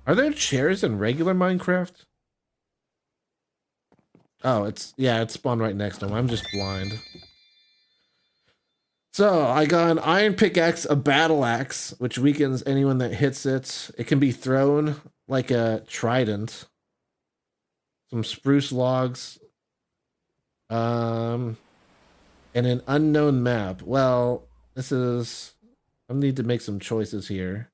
Are there chairs in regular Minecraft? Oh, it spawned right next to him. I'm just blind. So, I got an iron pickaxe, a battle axe, which weakens anyone that hits it. It can be thrown like a trident. Some spruce logs. And an unknown map. Well, I need to make some choices here.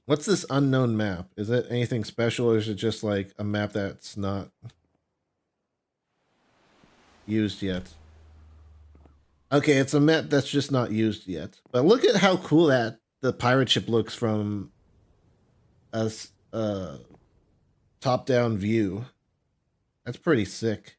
What's this unknown map? Is it anything special, or is it just like a map that's not used yet? Okay, it's a map that's just not used yet. But look at how cool that the pirate ship looks from a top-down view. That's pretty sick.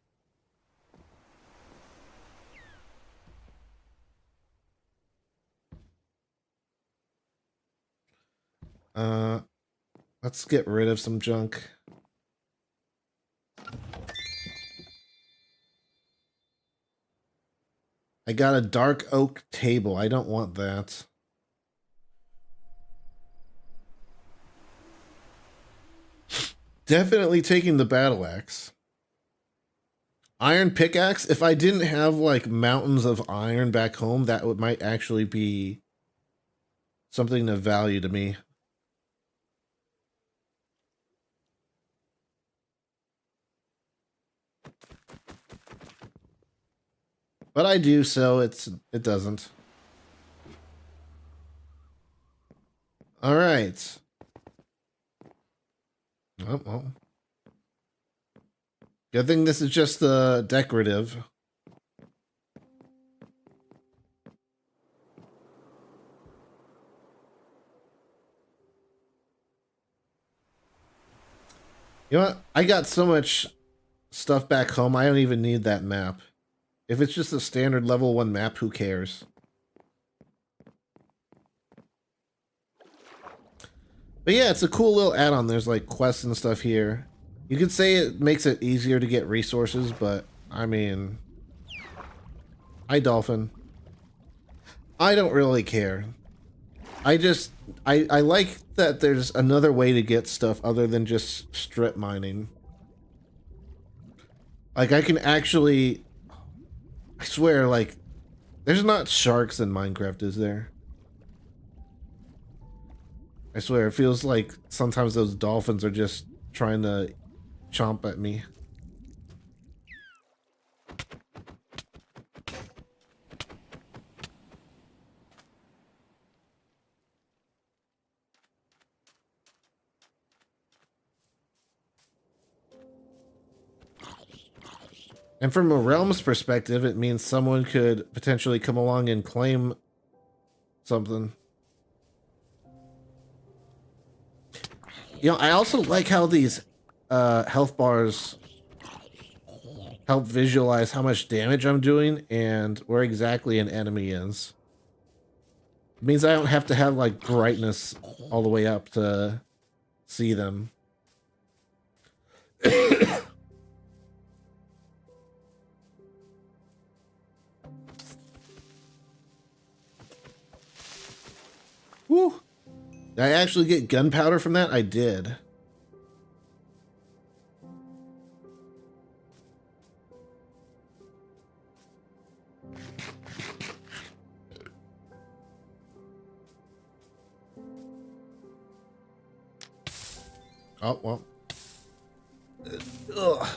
Let's get rid of some junk. I got a dark oak table. I don't want that. Definitely taking the battle axe. Iron pickaxe. If I didn't have like mountains of iron back home, that might actually be something of value to me. But I do, so it doesn't. All right. Oh, well. Good thing this is just decorative. You know what? I got so much stuff back home, I don't even need that map. If it's just a standard level 1 map, who cares? But yeah, it's a cool little add-on. There's like quests and stuff here. You could say it makes it easier to get resources, but I mean... Hi, Dolphin. I don't really care. I like that there's another way to get stuff other than just strip mining. Like, I can actually... I swear, like, there's not sharks in Minecraft, is there? I swear, it feels like sometimes those dolphins are just trying to chomp at me. And from a realm's perspective, it means someone could potentially come along and claim something. You know, I also like how these health bars help visualize how much damage I'm doing and where exactly an enemy is. It means I don't have to have like brightness all the way up to see them. Woo! Did I actually get gunpowder from that? I did. Oh, well. Ugh.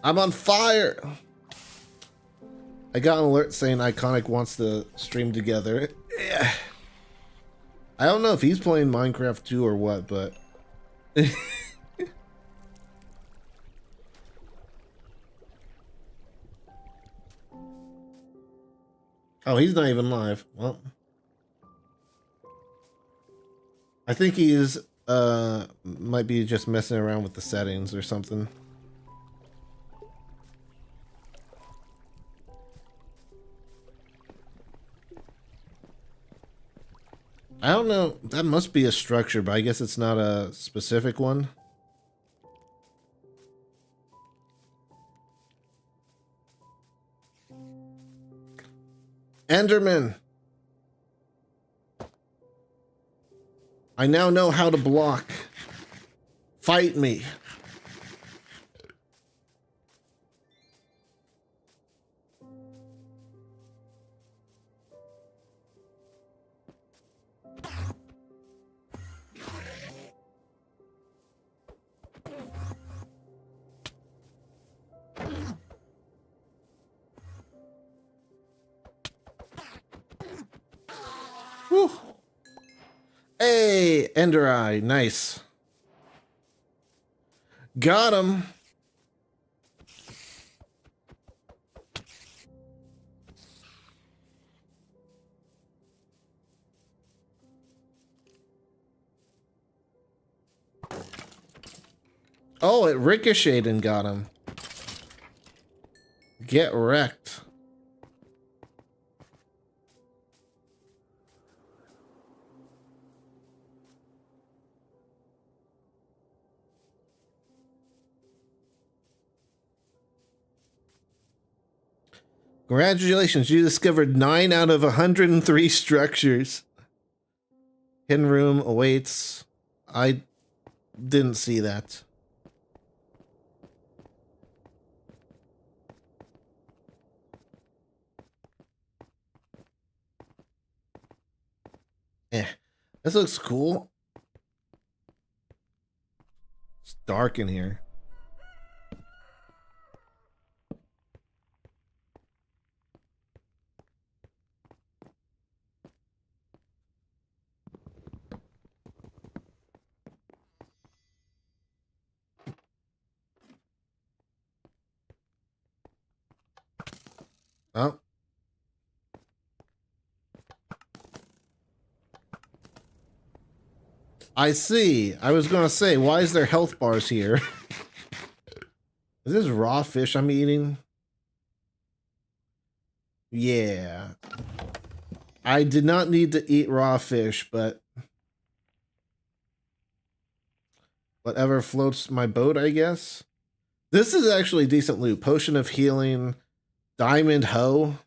I'm on fire! I got an alert saying Iconic wants to stream together. Yeah. I don't know if he's playing Minecraft too or what, but... Oh, he's not even live. Well... I think he's, might be just messing around with the settings or something. I don't know. That must be a structure, but I guess it's not a specific one. Enderman! I now know how to block. Fight me. Whew. Hey, Ender Eye, nice. Got him. Oh, it ricocheted and got him. Get wrecked. Congratulations, you discovered 9 out of 103 structures. Hidden room awaits. I didn't see that. This looks cool. It's dark in here. I see. I was gonna say, why is there health bars here? Is this raw fish I'm eating? Yeah. I did not need to eat raw fish, but whatever floats my boat, I guess. This is actually decent loot. Potion of healing, diamond hoe.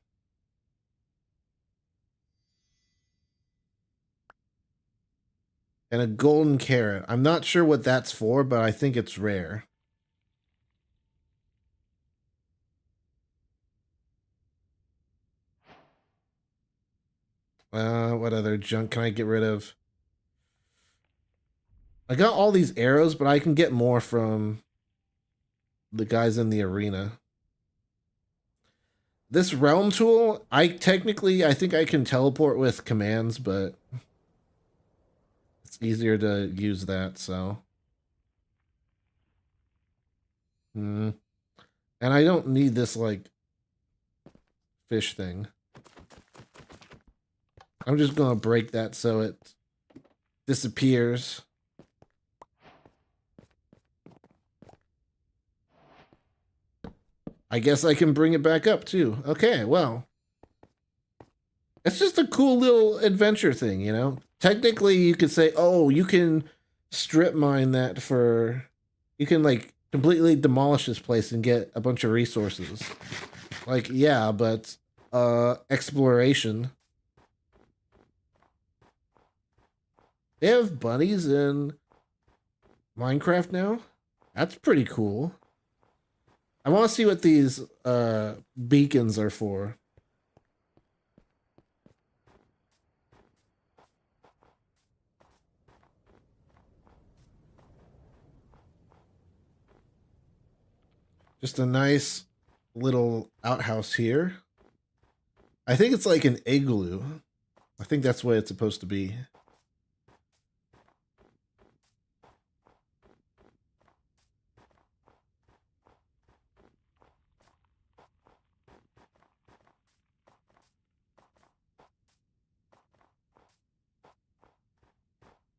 And a golden carrot. I'm not sure what that's for, but I think it's rare. What other junk can I get rid of? I got all these arrows, but I can get more from the guys in the arena. This realm tool, I think I can teleport with commands, but it's easier to use that, so. And I don't need this, like, fish thing. I'm just gonna break that so it disappears. I guess I can bring it back up too. Okay, well. It's just a cool little adventure thing, you know? Technically, you could say, oh, you can strip mine that for... You can, like, completely demolish this place and get a bunch of resources. Like, yeah, but... exploration. They have bunnies in Minecraft now? That's pretty cool. I want to see what these beacons are for. Just a nice little outhouse here. I think it's like an igloo. I think that's what it's supposed to be.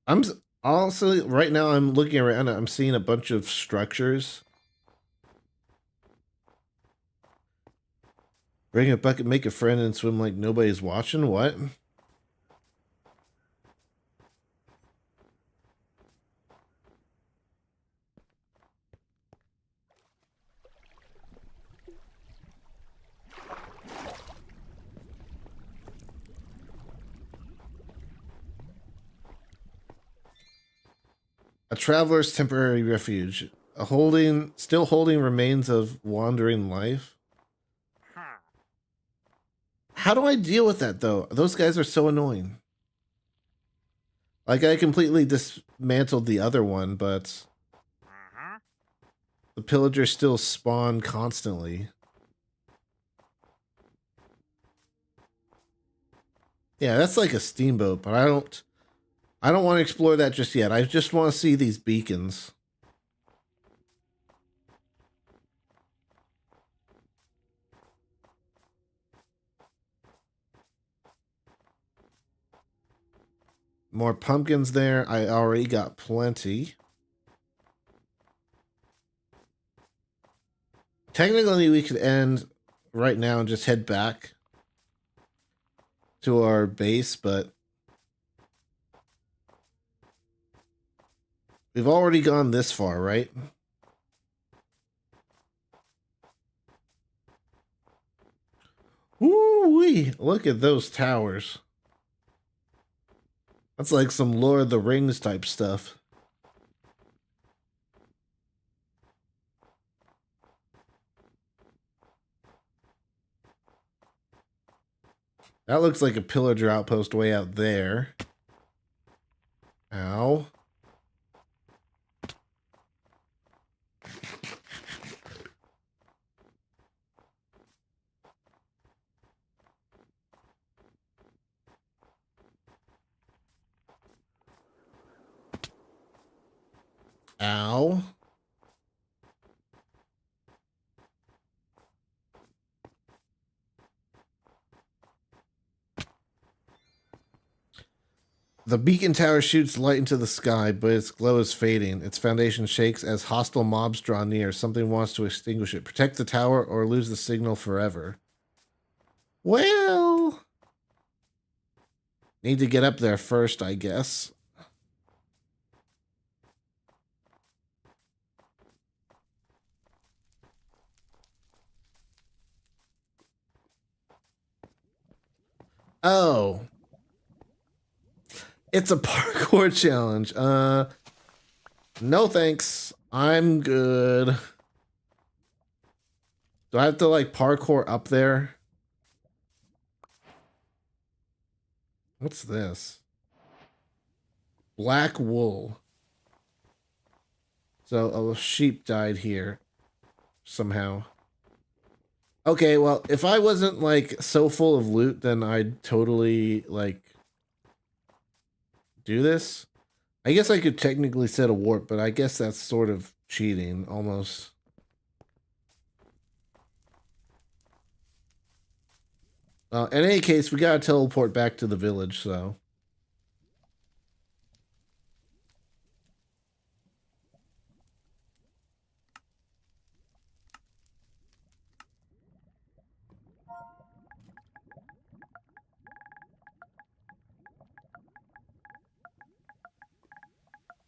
I'm also right now I'm looking around, I'm seeing a bunch of structures. Bring a bucket, make a friend, and swim like nobody's watching. What? A traveler's temporary refuge. Still holding remains of wandering life. How do I deal with that though? Those guys are so annoying. Like I completely dismantled the other one, but the pillagers still spawn constantly. Yeah, that's like a steamboat, but I don't want to explore that just yet. I just want to see these beacons. More pumpkins there. I already got plenty. Technically, we could end right now and just head back to our base, but we've already gone this far, right? Woo-wee! Look at those towers. That's like some Lord of the Rings type stuff. That looks like a pillager outpost way out there. Ow. Ow. The beacon tower shoots light into the sky, but its glow is fading. Its foundation shakes as hostile mobs draw near. Something wants to extinguish it. Protect the tower or lose the signal forever. Well, need to get up there first, I guess. Oh. It's a parkour challenge. No thanks. I'm good. Do I have to like parkour up there? What's this? Black wool. So a sheep died here somehow. Okay, well, if I wasn't like so full of loot, then I'd totally like do this. I guess I could technically set a warp, but I guess that's sort of cheating almost. In any case, we gotta teleport back to the village, so.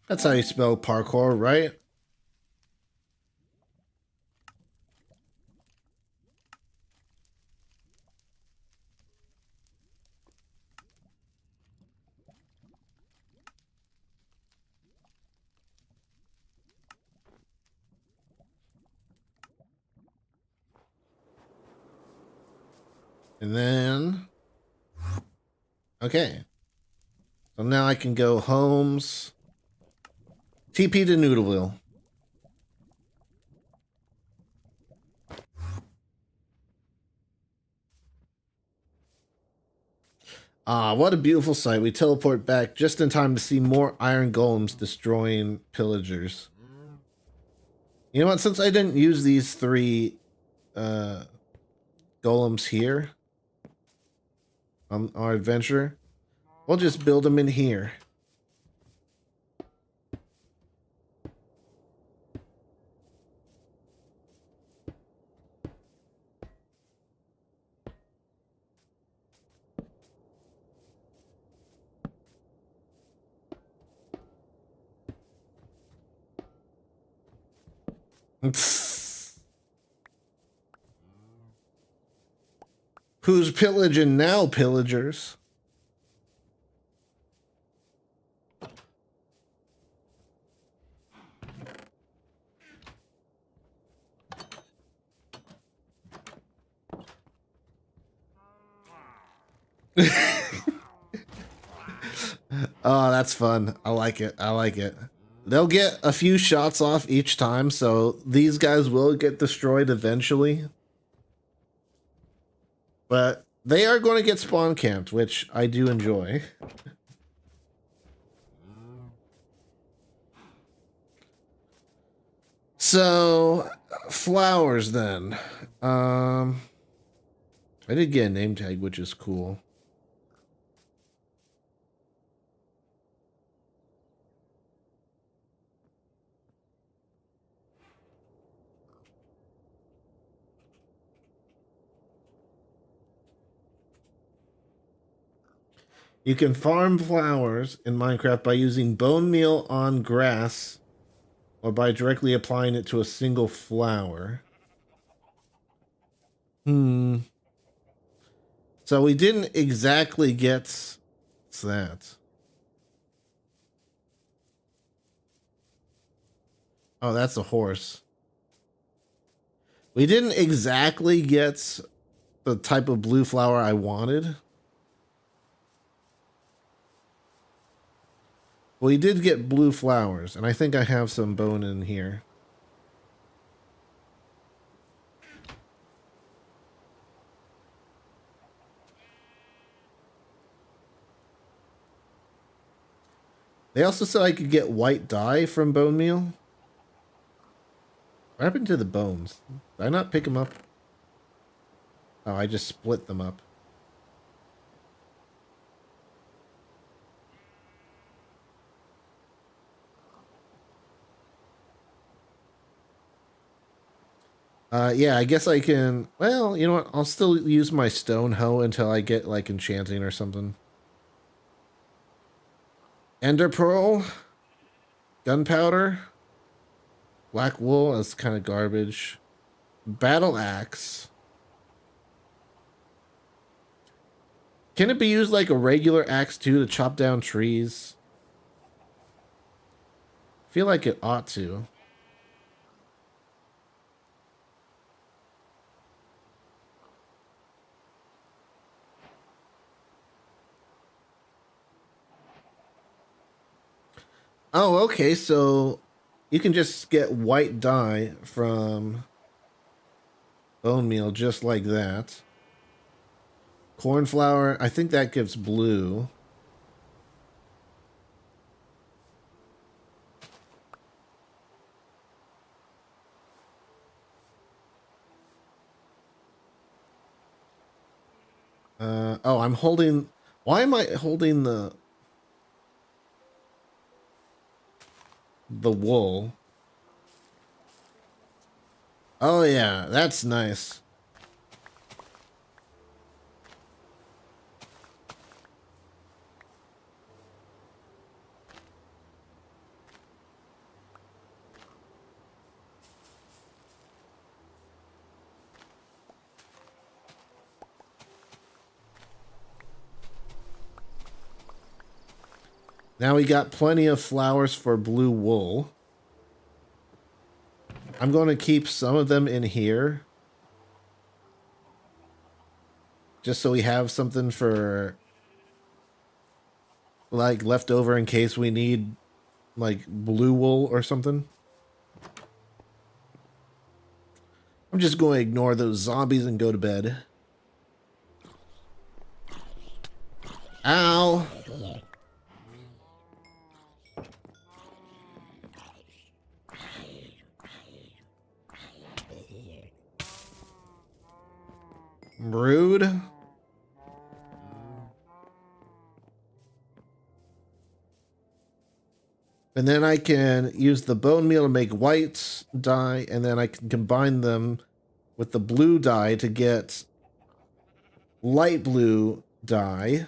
That's how you spell parkour, right? And then, okay. So now I can go homes. TP to Noodleville. Ah, what a beautiful sight. We teleport back just in time to see more iron golems destroying pillagers. You know what? Since I didn't use these 3 golems here on our adventure, we'll just build them in here. Who's pillaging now, pillagers? Oh, that's fun. I like it. I like it. They'll get a few shots off each time, so these guys will get destroyed eventually. But they are going to get spawn camped, which I do enjoy. So, flowers then. I did get a name tag, which is cool. You can farm flowers in Minecraft by using bone meal on grass or by directly applying it to a single flower. So we didn't exactly get that. Oh, that's a horse. We didn't exactly get the type of blue flower I wanted. We did get blue flowers, and I think I have some bone in here. They also said I could get white dye from bone meal. What happened to the bones? Did I not pick them up? Oh, I just split them up. Yeah, I guess I can... Well, you know what? I'll still use my stone hoe until I get, like, enchanting or something. Ender pearl. Gunpowder. Black wool. That's kind of garbage. Battle axe. Can it be used like a regular axe, too, to chop down trees? I feel like it ought to. Oh, okay, so you can just get white dye from bone meal just like that. Corn flour, I think that gives blue. Oh, I'm holding... Why am I holding the wool? Oh, yeah, that's nice. Now we got plenty of flowers for blue wool. I'm going to keep some of them in here. Just so we have something for, like, left over in case we need, like, blue wool or something. I'm just going to ignore those zombies and go to bed. Ow! Rude. And then I can use the bone meal to make white dye, and then I can combine them with the blue dye to get light blue dye.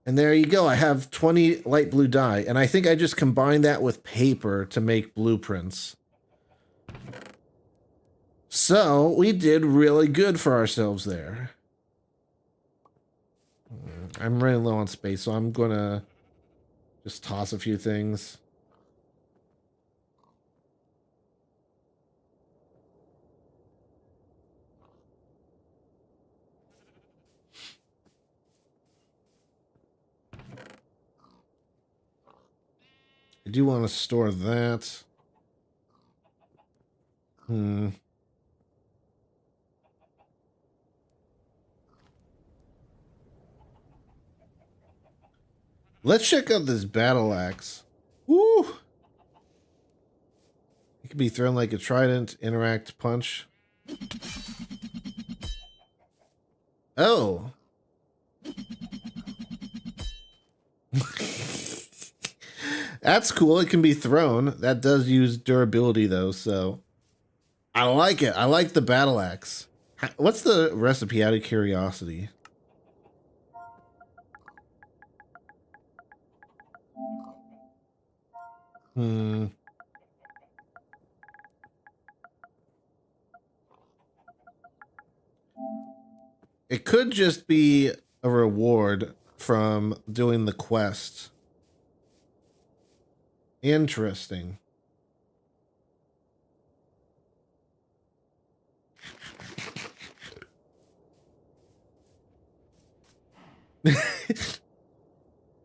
And there you go. I have 20 light blue dye. And I think I just combined that with paper to make blueprints. So we did really good for ourselves there. I'm running low on space, so I'm going to just toss a few things. I do want to store that. Let's check out this battle axe. Woo! It can be thrown like a trident, interact, punch. Oh. That's cool. It can be thrown. That does use durability, though, so... I like it. I like the battle axe. What's the recipe out of curiosity? It could just be a reward from doing the quest. Interesting.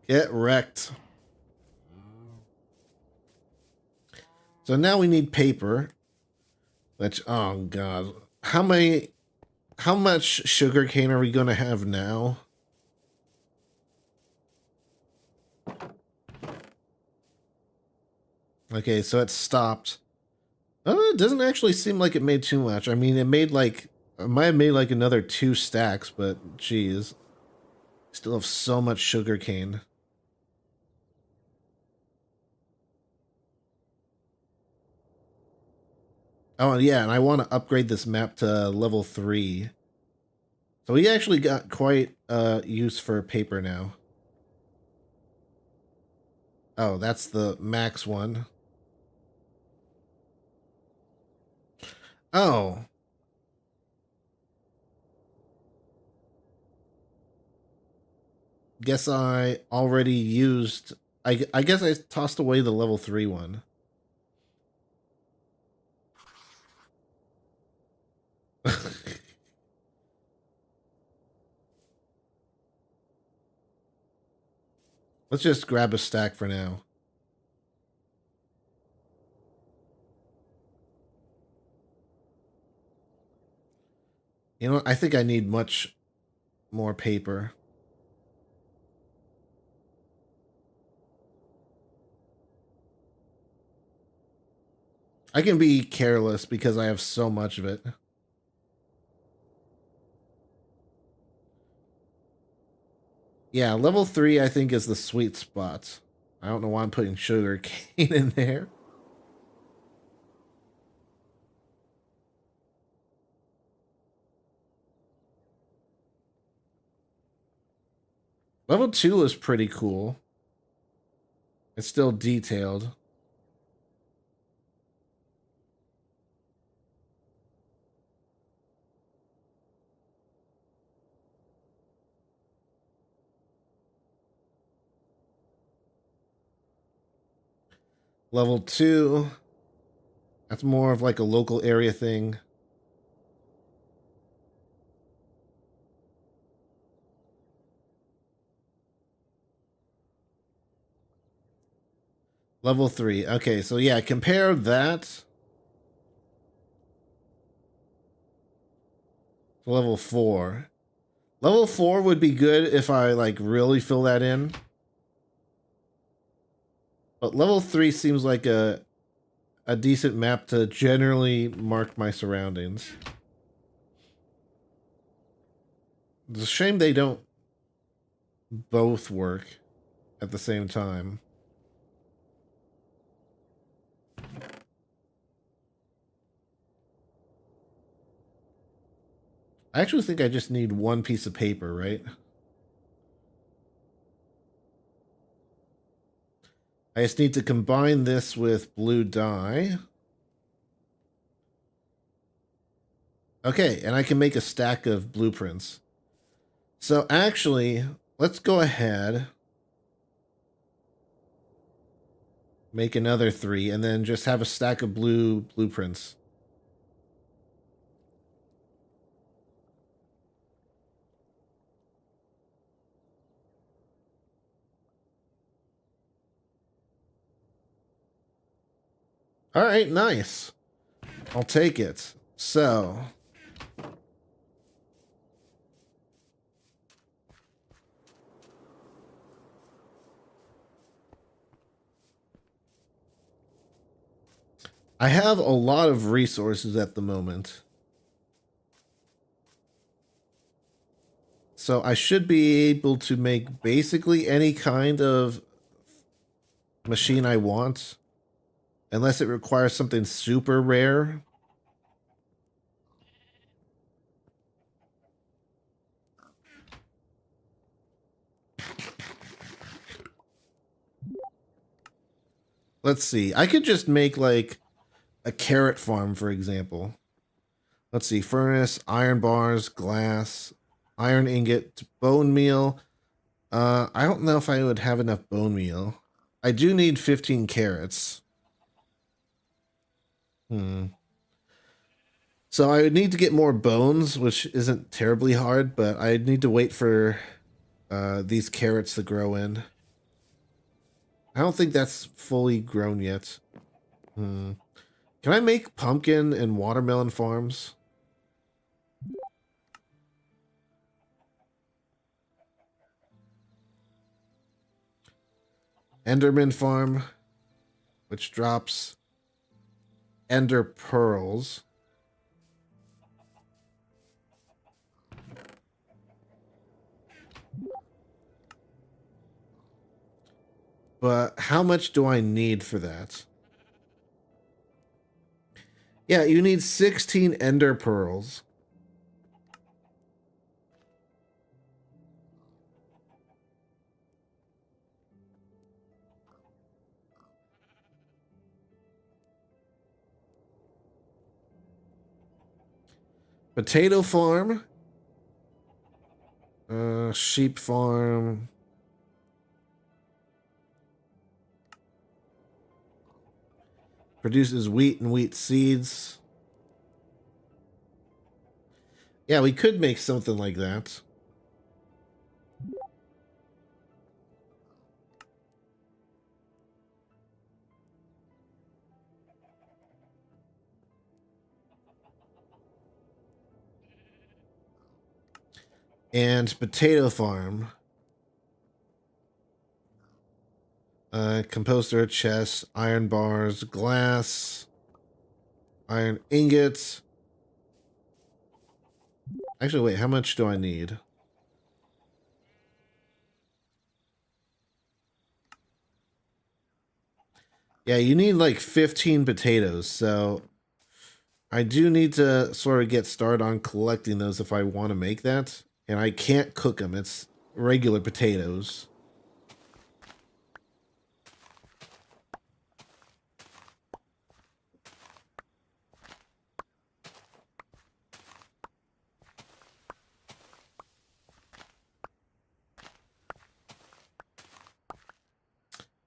Get wrecked. So now we need paper. Which, oh god. How much sugar cane are we going to have now? Okay, so it stopped. It doesn't actually seem like it made too much. I mean, it made like, it might have made like another 2 stacks, but geez. Still have so much sugar cane. Oh, yeah, and I want to upgrade this map to level 3. So we actually got quite use for paper now. Oh, that's the max one. Oh. Guess I already used... I guess I tossed away the level 3 one. Let's just grab a stack for now. You know, I think I need much more paper. I can be careless because I have so much of it. Yeah, level 3 I think is the sweet spot. I don't know why I'm putting sugar cane in there. Level 2 is pretty cool. It's still detailed. Level 2, that's more of like a local area thing. Level 3. Okay, so yeah, compare that to level 4. Level 4 would be good if I like really fill that in. But level 3 seems like a decent map to generally mark my surroundings. It's a shame they don't both work at the same time. I actually think I just need one piece of paper, right? I just need to combine this with blue dye. Okay, and I can make a stack of blueprints. So actually, let's go ahead. Make another 3, and then just have a stack of blue blueprints. All right, nice. I'll take it. So... I have a lot of resources at the moment. So I should be able to make basically any kind of machine I want. Unless it requires something super rare. Let's see. I could just make like a carrot farm, for example. Let's see. Furnace, iron bars, glass, iron ingot, bone meal. I don't know if I would have enough bone meal. I do need 15 carrots. So I would need to get more bones, which isn't terribly hard, but I need to wait for these carrots to grow in. I don't think that's fully grown yet. Can I make pumpkin and watermelon farms? Enderman farm, which drops ender pearls. But how much do I need for that? Yeah, you need 16 ender pearls. Potato farm. Sheep farm. Produces wheat and wheat seeds. Yeah, we could make something like that. And potato farm. Composter, chest, iron bars, glass, iron ingots. Actually, wait, how much do I need? Yeah, you need like 15 potatoes, so I do need to sort of get started on collecting those if I want to make that. And I can't cook them, it's regular potatoes.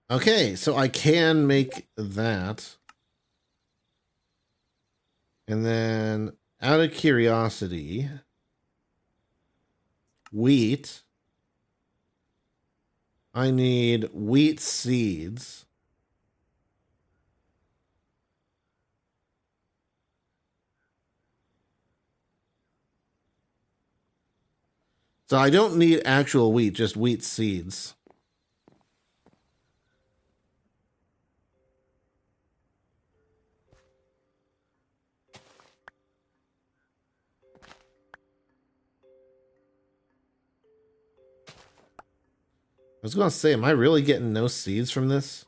Okay, so I can make that. And then, out of curiosity, wheat. I need wheat seeds. So I don't need actual wheat, just wheat seeds. I was going to say, am I really getting no seeds from this?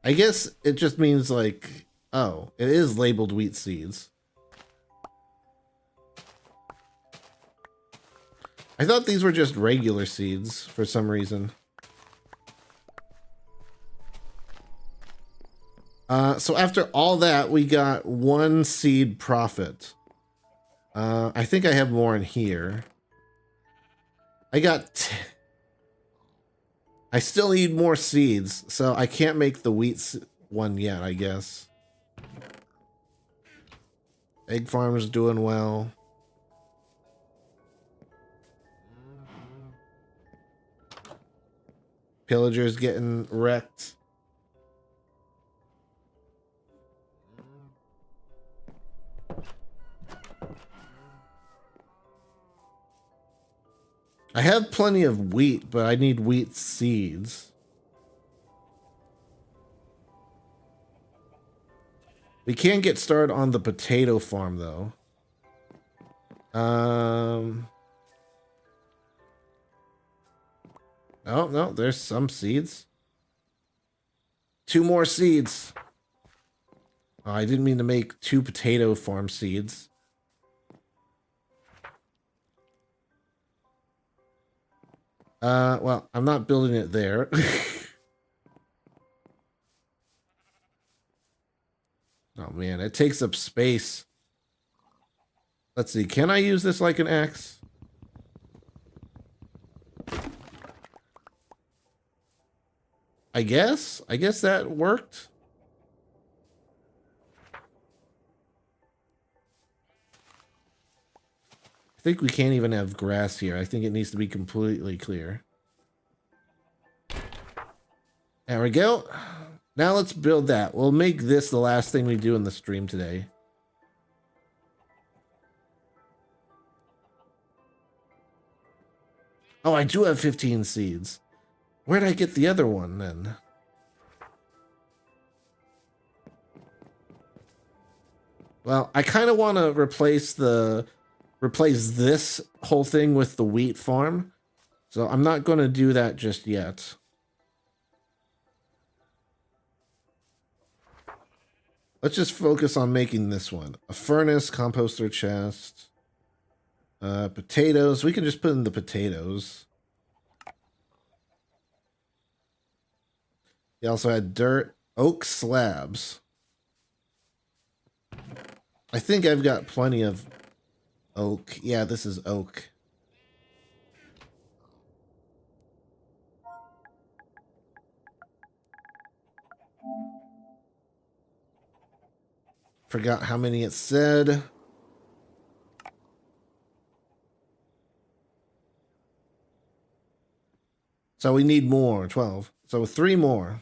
I guess it just means like, oh, it is labeled wheat seeds. I thought these were just regular seeds for some reason. So after all that, we got 1 seed profit. I think I have more in here. I still need more seeds, so I can't make the wheat one yet, I guess. Egg farm's doing well. Pillager's getting wrecked. I have plenty of wheat, but I need wheat seeds. We can't get started on the potato farm, though. Oh, no, there's some seeds. 2 more seeds. Oh, I didn't mean to make 2 potato farm seeds. Well, I'm not building it there. Oh man, it takes up space. Let's see, can I use this like an axe? I guess that worked. I think we can't even have grass here. I think it needs to be completely clear. There we go. Now let's build that. We'll make this the last thing we do in the stream today. Oh, I do have 15 seeds. Where'd I get the other one then? Well, I kind of want to replace this whole thing with the wheat farm. So I'm not going to do that just yet. Let's just focus on making this one. A furnace, composter chest, potatoes. We can just put in the potatoes. He also had dirt, oak slabs. I think I've got plenty of oak. Yeah, this is oak. Forgot how many it said. So we need more, 12. So 3 more.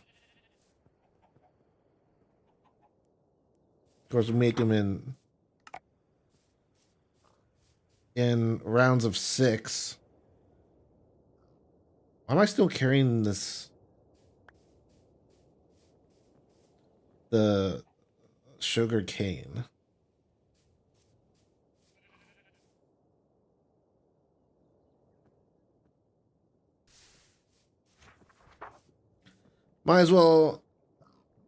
Of course, we make them in rounds of 6. Why am I still carrying this? The sugar cane. Might as well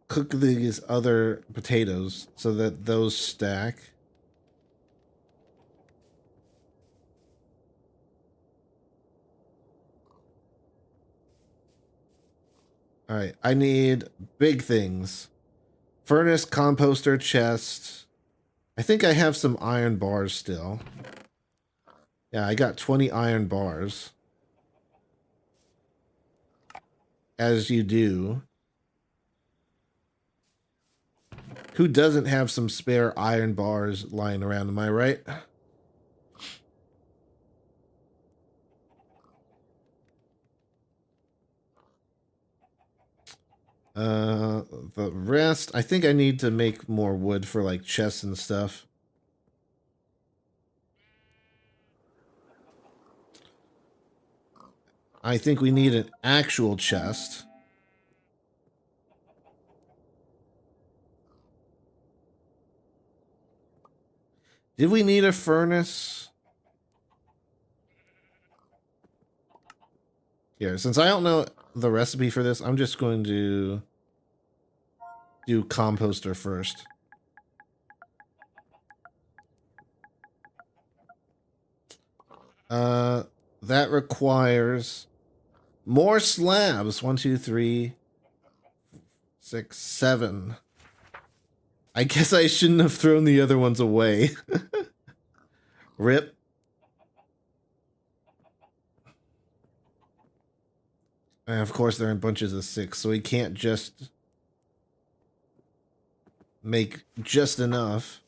cook these other potatoes so that those stack. All right, I need big things. Furnace, composter, chest. I think I have some iron bars still. Yeah, I got 20 iron bars. As you do. Who doesn't have some spare iron bars lying around, am I right? The rest, I think I need to make more wood for like chests and stuff. I think we need an actual chest. Did we need a furnace? Here, since I don't know the recipe for this, I'm just going to do composter first. That requires more slabs. 1, 2, 3, 6, 7. I guess I shouldn't have thrown the other ones away. Rip. And of course, they're in bunches of 6, so we can't just make just enough.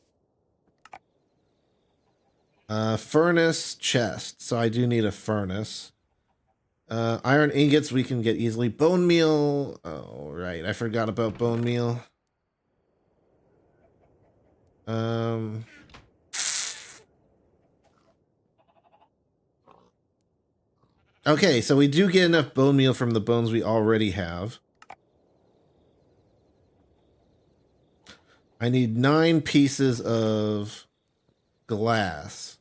Furnace chest. So I do need a furnace. Iron ingots we can get easily. Bone meal. Oh, right. I forgot about bone meal. Okay, so we do get enough bone meal from the bones we already have. I need 9 pieces of glass.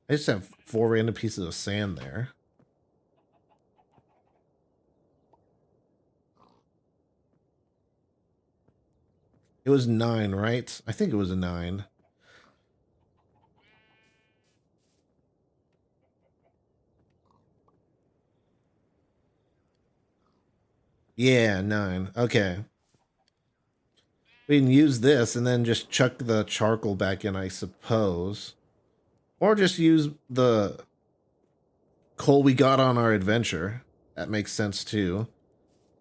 I just have 4 random pieces of sand there. It was 9, right? I think it was a 9. Yeah, 9. Okay. We can use this and then just chuck the charcoal back in, I suppose. Or just use the coal we got on our adventure. That makes sense too.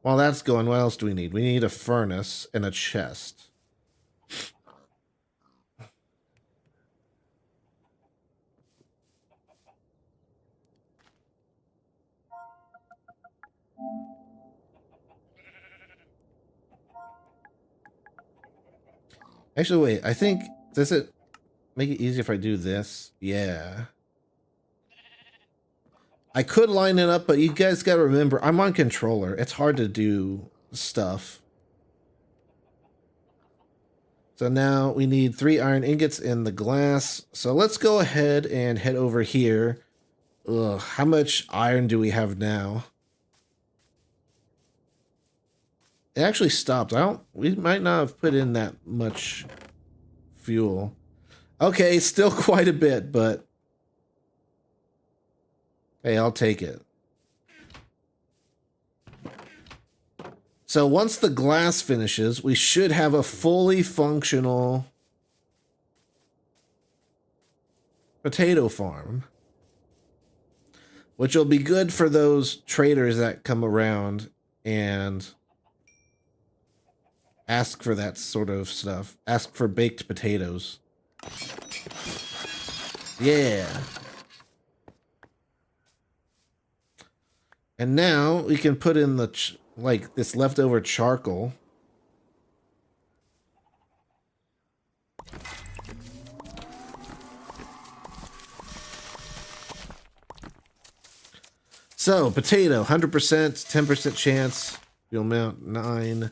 While that's going, what else do we need? We need a furnace and a chest. Actually, wait, I think, does it make it easy if I do this? Yeah. I could line it up, but you guys gotta remember, I'm on controller. It's hard to do stuff. So now we need 3 iron ingots in the glass. So let's go ahead and head over here. Ugh, how much iron do we have now? It actually stopped. We might not have put in that much fuel. Okay, still quite a bit, but hey, I'll take it. So once the glass finishes, we should have a fully functional potato farm, which will be good for those traders that come around and ask for that sort of stuff. Ask for baked potatoes. Yeah. And now we can put in the like this leftover charcoal. So potato, 100%, 10% chance. Fuel amount 9.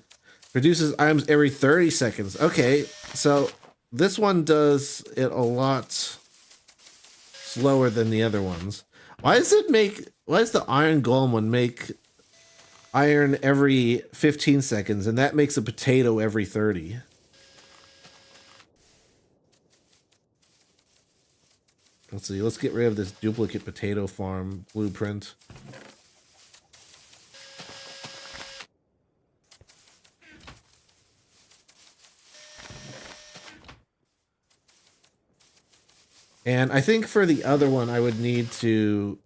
Produces items every 30 seconds. Okay, so this one does it a lot slower than the other ones. Why does the iron golem one make iron every 15 seconds and that makes a potato every 30? Let's see, let's get rid of this duplicate potato farm blueprint. And I think for the other one, I would need to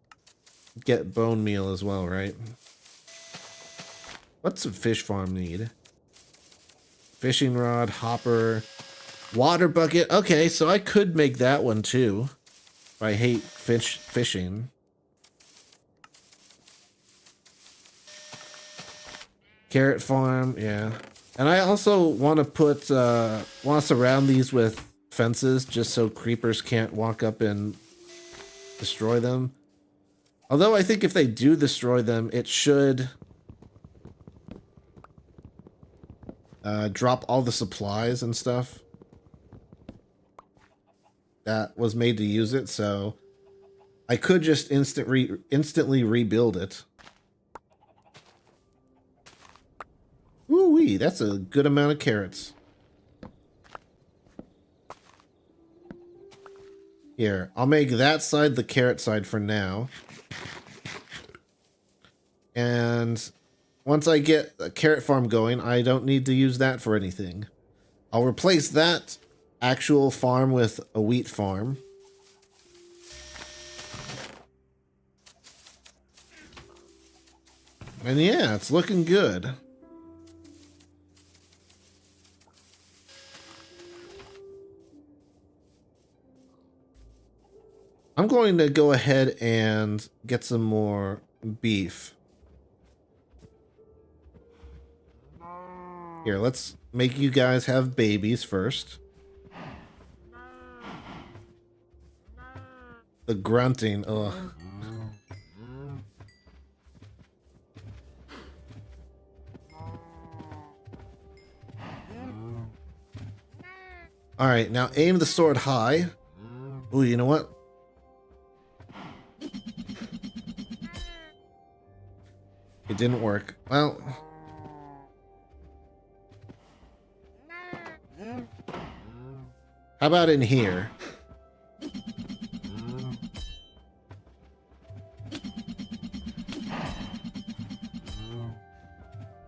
get bone meal as well, right? What's a fish farm need? Fishing rod, hopper, water bucket. Okay, so I could make that one too. If I hate fishing. Carrot farm, yeah. And I also want to put, want to surround these with fences just so creepers can't walk up and destroy them. Although I think if they do destroy them, it should drop all the supplies and stuff that was made to use it, so I could just instantly rebuild it. Ooh-wee, that's a good amount of carrots. Here, I'll make that side the carrot side for now. And once I get a carrot farm going, I don't need to use that for anything. I'll replace that actual farm with a wheat farm. And yeah, it's looking good. I'm going to go ahead and get some more beef. Here, let's make you guys have babies first. The grunting, ugh. Alright, now aim the sword high. Ooh, you know what? It didn't work. Well, how about in here?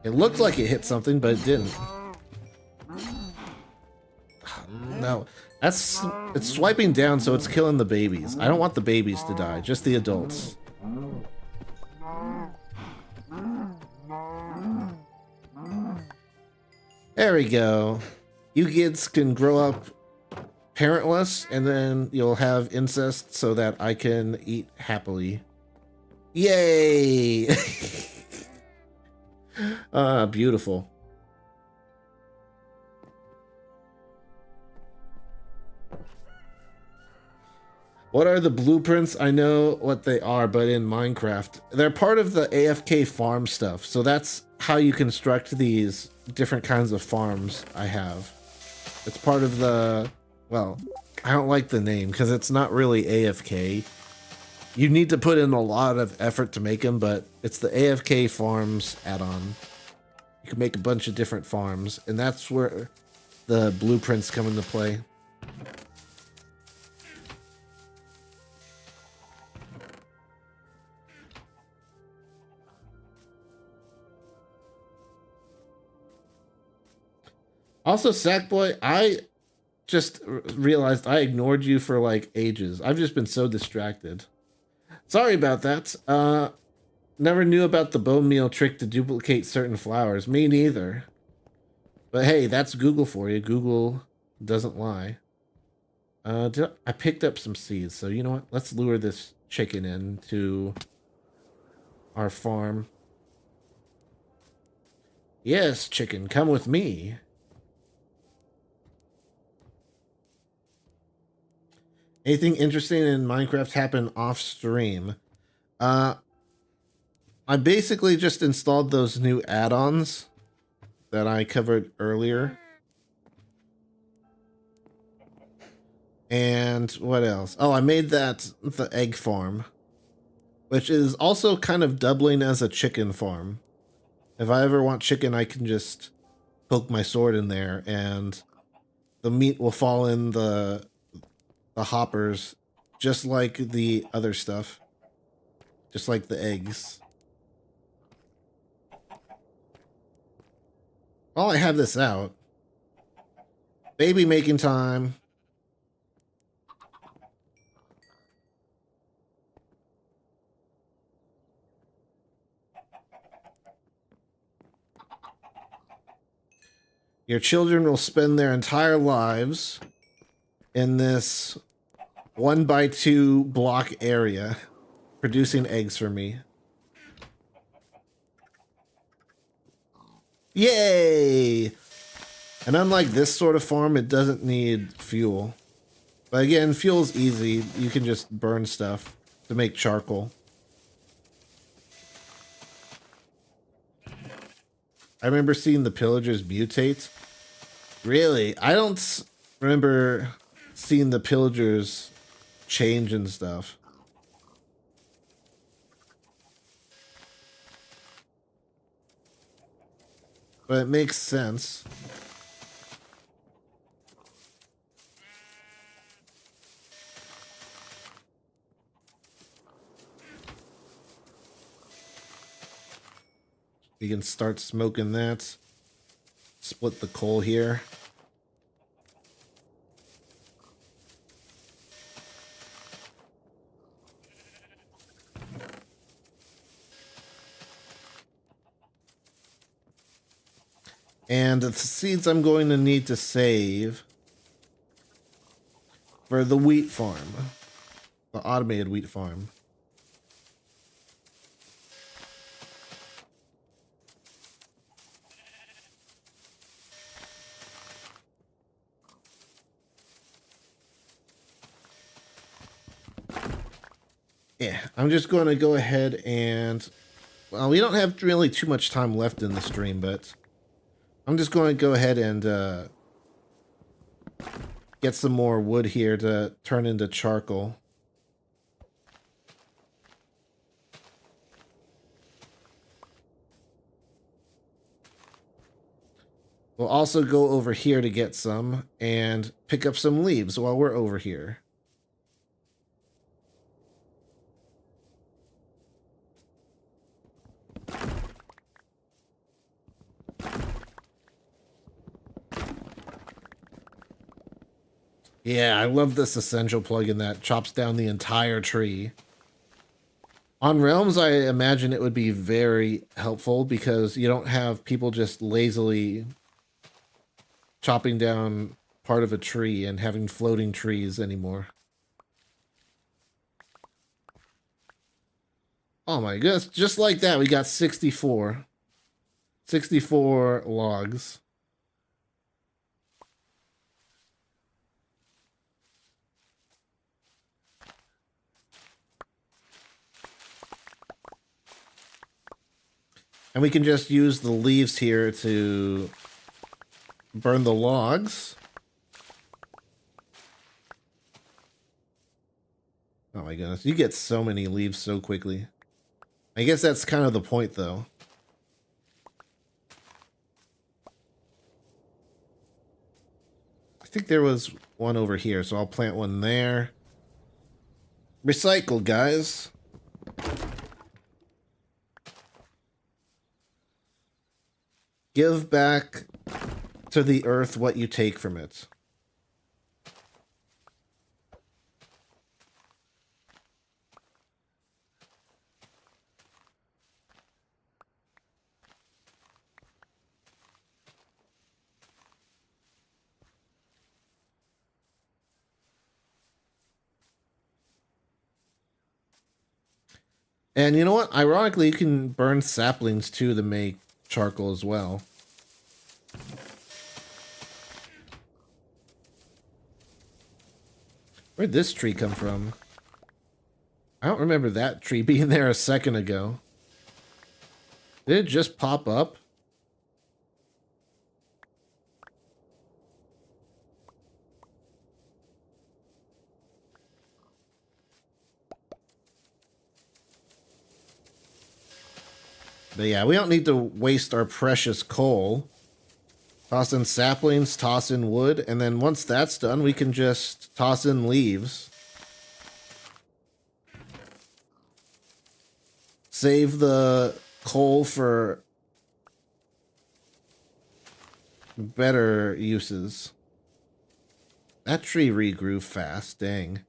It looked like it hit something, but it didn't. No, it's swiping down, so it's killing the babies. I don't want the babies to die, just the adults. There we go. You kids can grow up parentless, and then you'll have incest so that I can eat happily. Yay! Beautiful. What are the blueprints? I know what they are, but in Minecraft, they're part of the AFK farm stuff. So that's how you construct these different kinds of farms I have. It's part of the, well, I don't like the name because it's not really AFK. You need to put in a lot of effort to make them, but it's the AFK Farms add-on. You can make a bunch of different farms, and that's where the blueprints come into play. Also, Sackboy, I just realized I ignored you for like ages. I've just been so distracted. Sorry about that. Never knew about the bone meal trick to duplicate certain flowers. Me neither. But hey, that's Google for you. Google doesn't lie. I picked up some seeds, so you know what? Let's lure this chicken into our farm. Yes, chicken, come with me. Anything interesting in Minecraft happen off stream? I basically just installed those new add-ons that I covered earlier. And what else? Oh, I made the egg farm, which is also kind of doubling as a chicken farm. If I ever want chicken, I can just poke my sword in there and the meat will fall in the hoppers, just like the other stuff, just like the eggs. While I have this out, baby making time. Your children will spend their entire lives in this 1x2 block area producing eggs for me. Yay! And unlike this sort of farm, it doesn't need fuel. But again, fuel's easy. You can just burn stuff to make charcoal. I remember seeing the pillagers mutate. Really? I don't remember seeing the pillagers change and stuff. But it makes sense. We can start smoking that. Split the coal here. And the seeds I'm going to need to save for the wheat farm. The automated wheat farm. Yeah, I'm just going to go ahead and... Well, we don't have really too much time left in the stream, but... I'm just going to go ahead and get some more wood here to turn into charcoal. We'll also go over here to get some and pick up some leaves while we're over here. Yeah, I love this essential plugin that chops down the entire tree. On Realms, I imagine it would be very helpful because you don't have people just lazily chopping down part of a tree and having floating trees anymore. Oh my goodness, just like that, we got 64. 64 logs. And we can just use the leaves here to burn the logs. my goodness. You get so many leaves so quickly. I guess that's kind of the point, though. I think there was one over here, so I'll plant one there. Recycle, guys. Give back to the earth what you take from it. And you know what? Ironically, you can burn saplings too to make charcoal as well. Where'd this tree come from? I don't remember that tree being there a second ago. Did it just pop up? But yeah, we don't need to waste our precious coal. Toss in saplings, toss in wood, and then once that's done, we can just toss in leaves. Save the coal for better uses. That tree regrew fast, dang.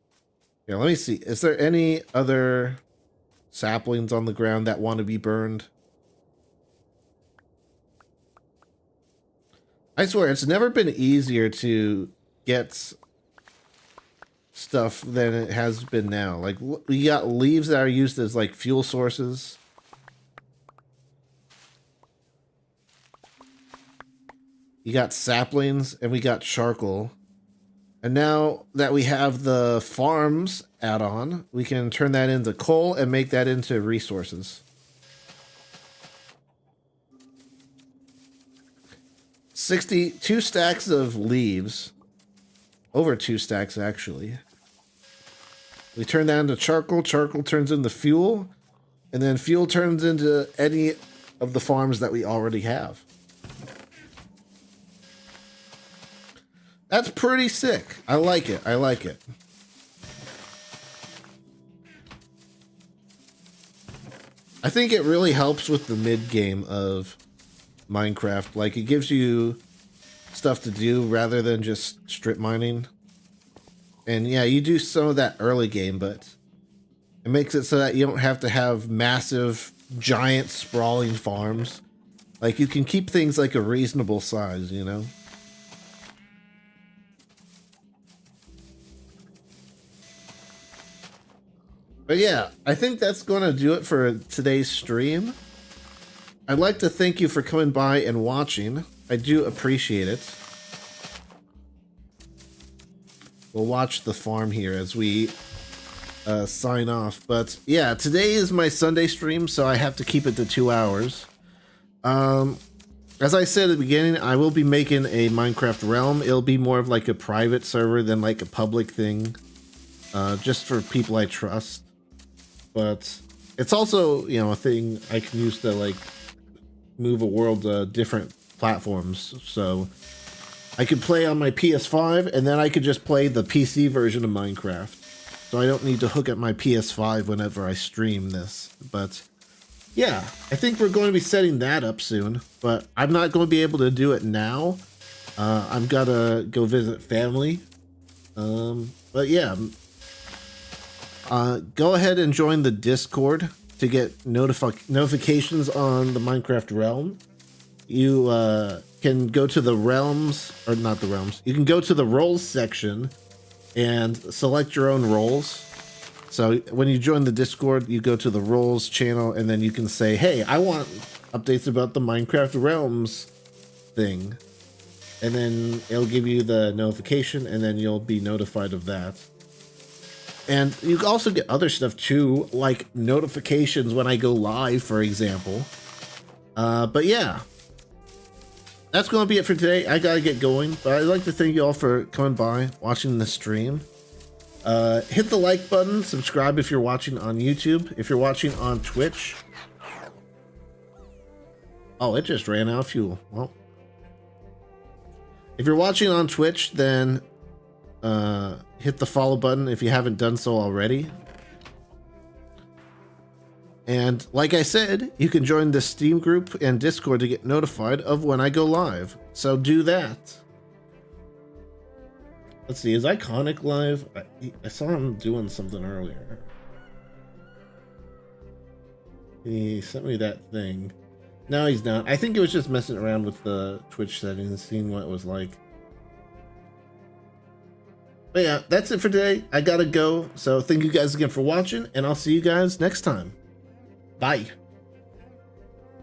Here, let me see. Is there any other saplings on the ground that want to be burned? I swear, it's never been easier to get stuff than it has been now. Like, we got leaves that are used as, like, fuel sources. You got saplings, and we got charcoal. And now that we have the farms add-on, we can turn that into coal and make that into resources. 62 stacks of leaves. Over 2 stacks, actually. We turn that into charcoal. Charcoal turns into fuel. And then fuel turns into any of the farms that we already have. That's pretty sick. I like it. I like it. I think it really helps with the mid-game of Minecraft. Like, it gives you stuff to do rather than just strip mining. And yeah, you do some of that early game, but it makes it so that you don't have to have massive, giant, sprawling farms. Like, you can keep things like a reasonable size, you know? But yeah, I think that's going to do it for today's stream. I'd like to thank you for coming by and watching. I do appreciate it. We'll watch the farm here as we sign off. But yeah, today is my Sunday stream, so I have to keep it to 2 hours. As I said at the beginning, I will be making a Minecraft realm. It'll be more of like a private server than like a public thing. Just for people I trust. But it's also, you know, a thing I can use to like move a world to different platforms. So I could play on my PS5 and then I could just play the PC version of Minecraft. So I don't need to hook up my PS5 whenever I stream this. But yeah, I think we're going to be setting that up soon, but I'm not going to be able to do it now. I'm gotta go visit family. But yeah, go ahead and join the Discord to get notifications on the Minecraft realm. You can go to the realms, or not the realms, you can go to the roles section and select your own roles. So when you join the Discord, you go to the roles channel and then you can say, hey, I want updates about the Minecraft realms thing. And then it'll give you the notification and then you'll be notified of that. And you can also get other stuff too, like notifications when I go live, for example. But yeah, that's going to be it for today. I got to get going, but I'd like to thank you all for coming by, watching the stream. Hit the like button, subscribe if you're watching on YouTube. If you're watching on Twitch, oh, it just ran out of fuel. Well, if you're watching on Twitch, then hit the follow button if you haven't done so already. And like I said, you can join the Steam group and Discord to get notified of when I go live. So do that. Let's see, is Iconic live? I saw him doing something earlier. He sent me that thing. No, he's not. I think it was just messing around with the Twitch settings, seeing what it was like. But yeah, that's it for today. I gotta go. So thank you guys again for watching, and I'll see you guys next time. Bye.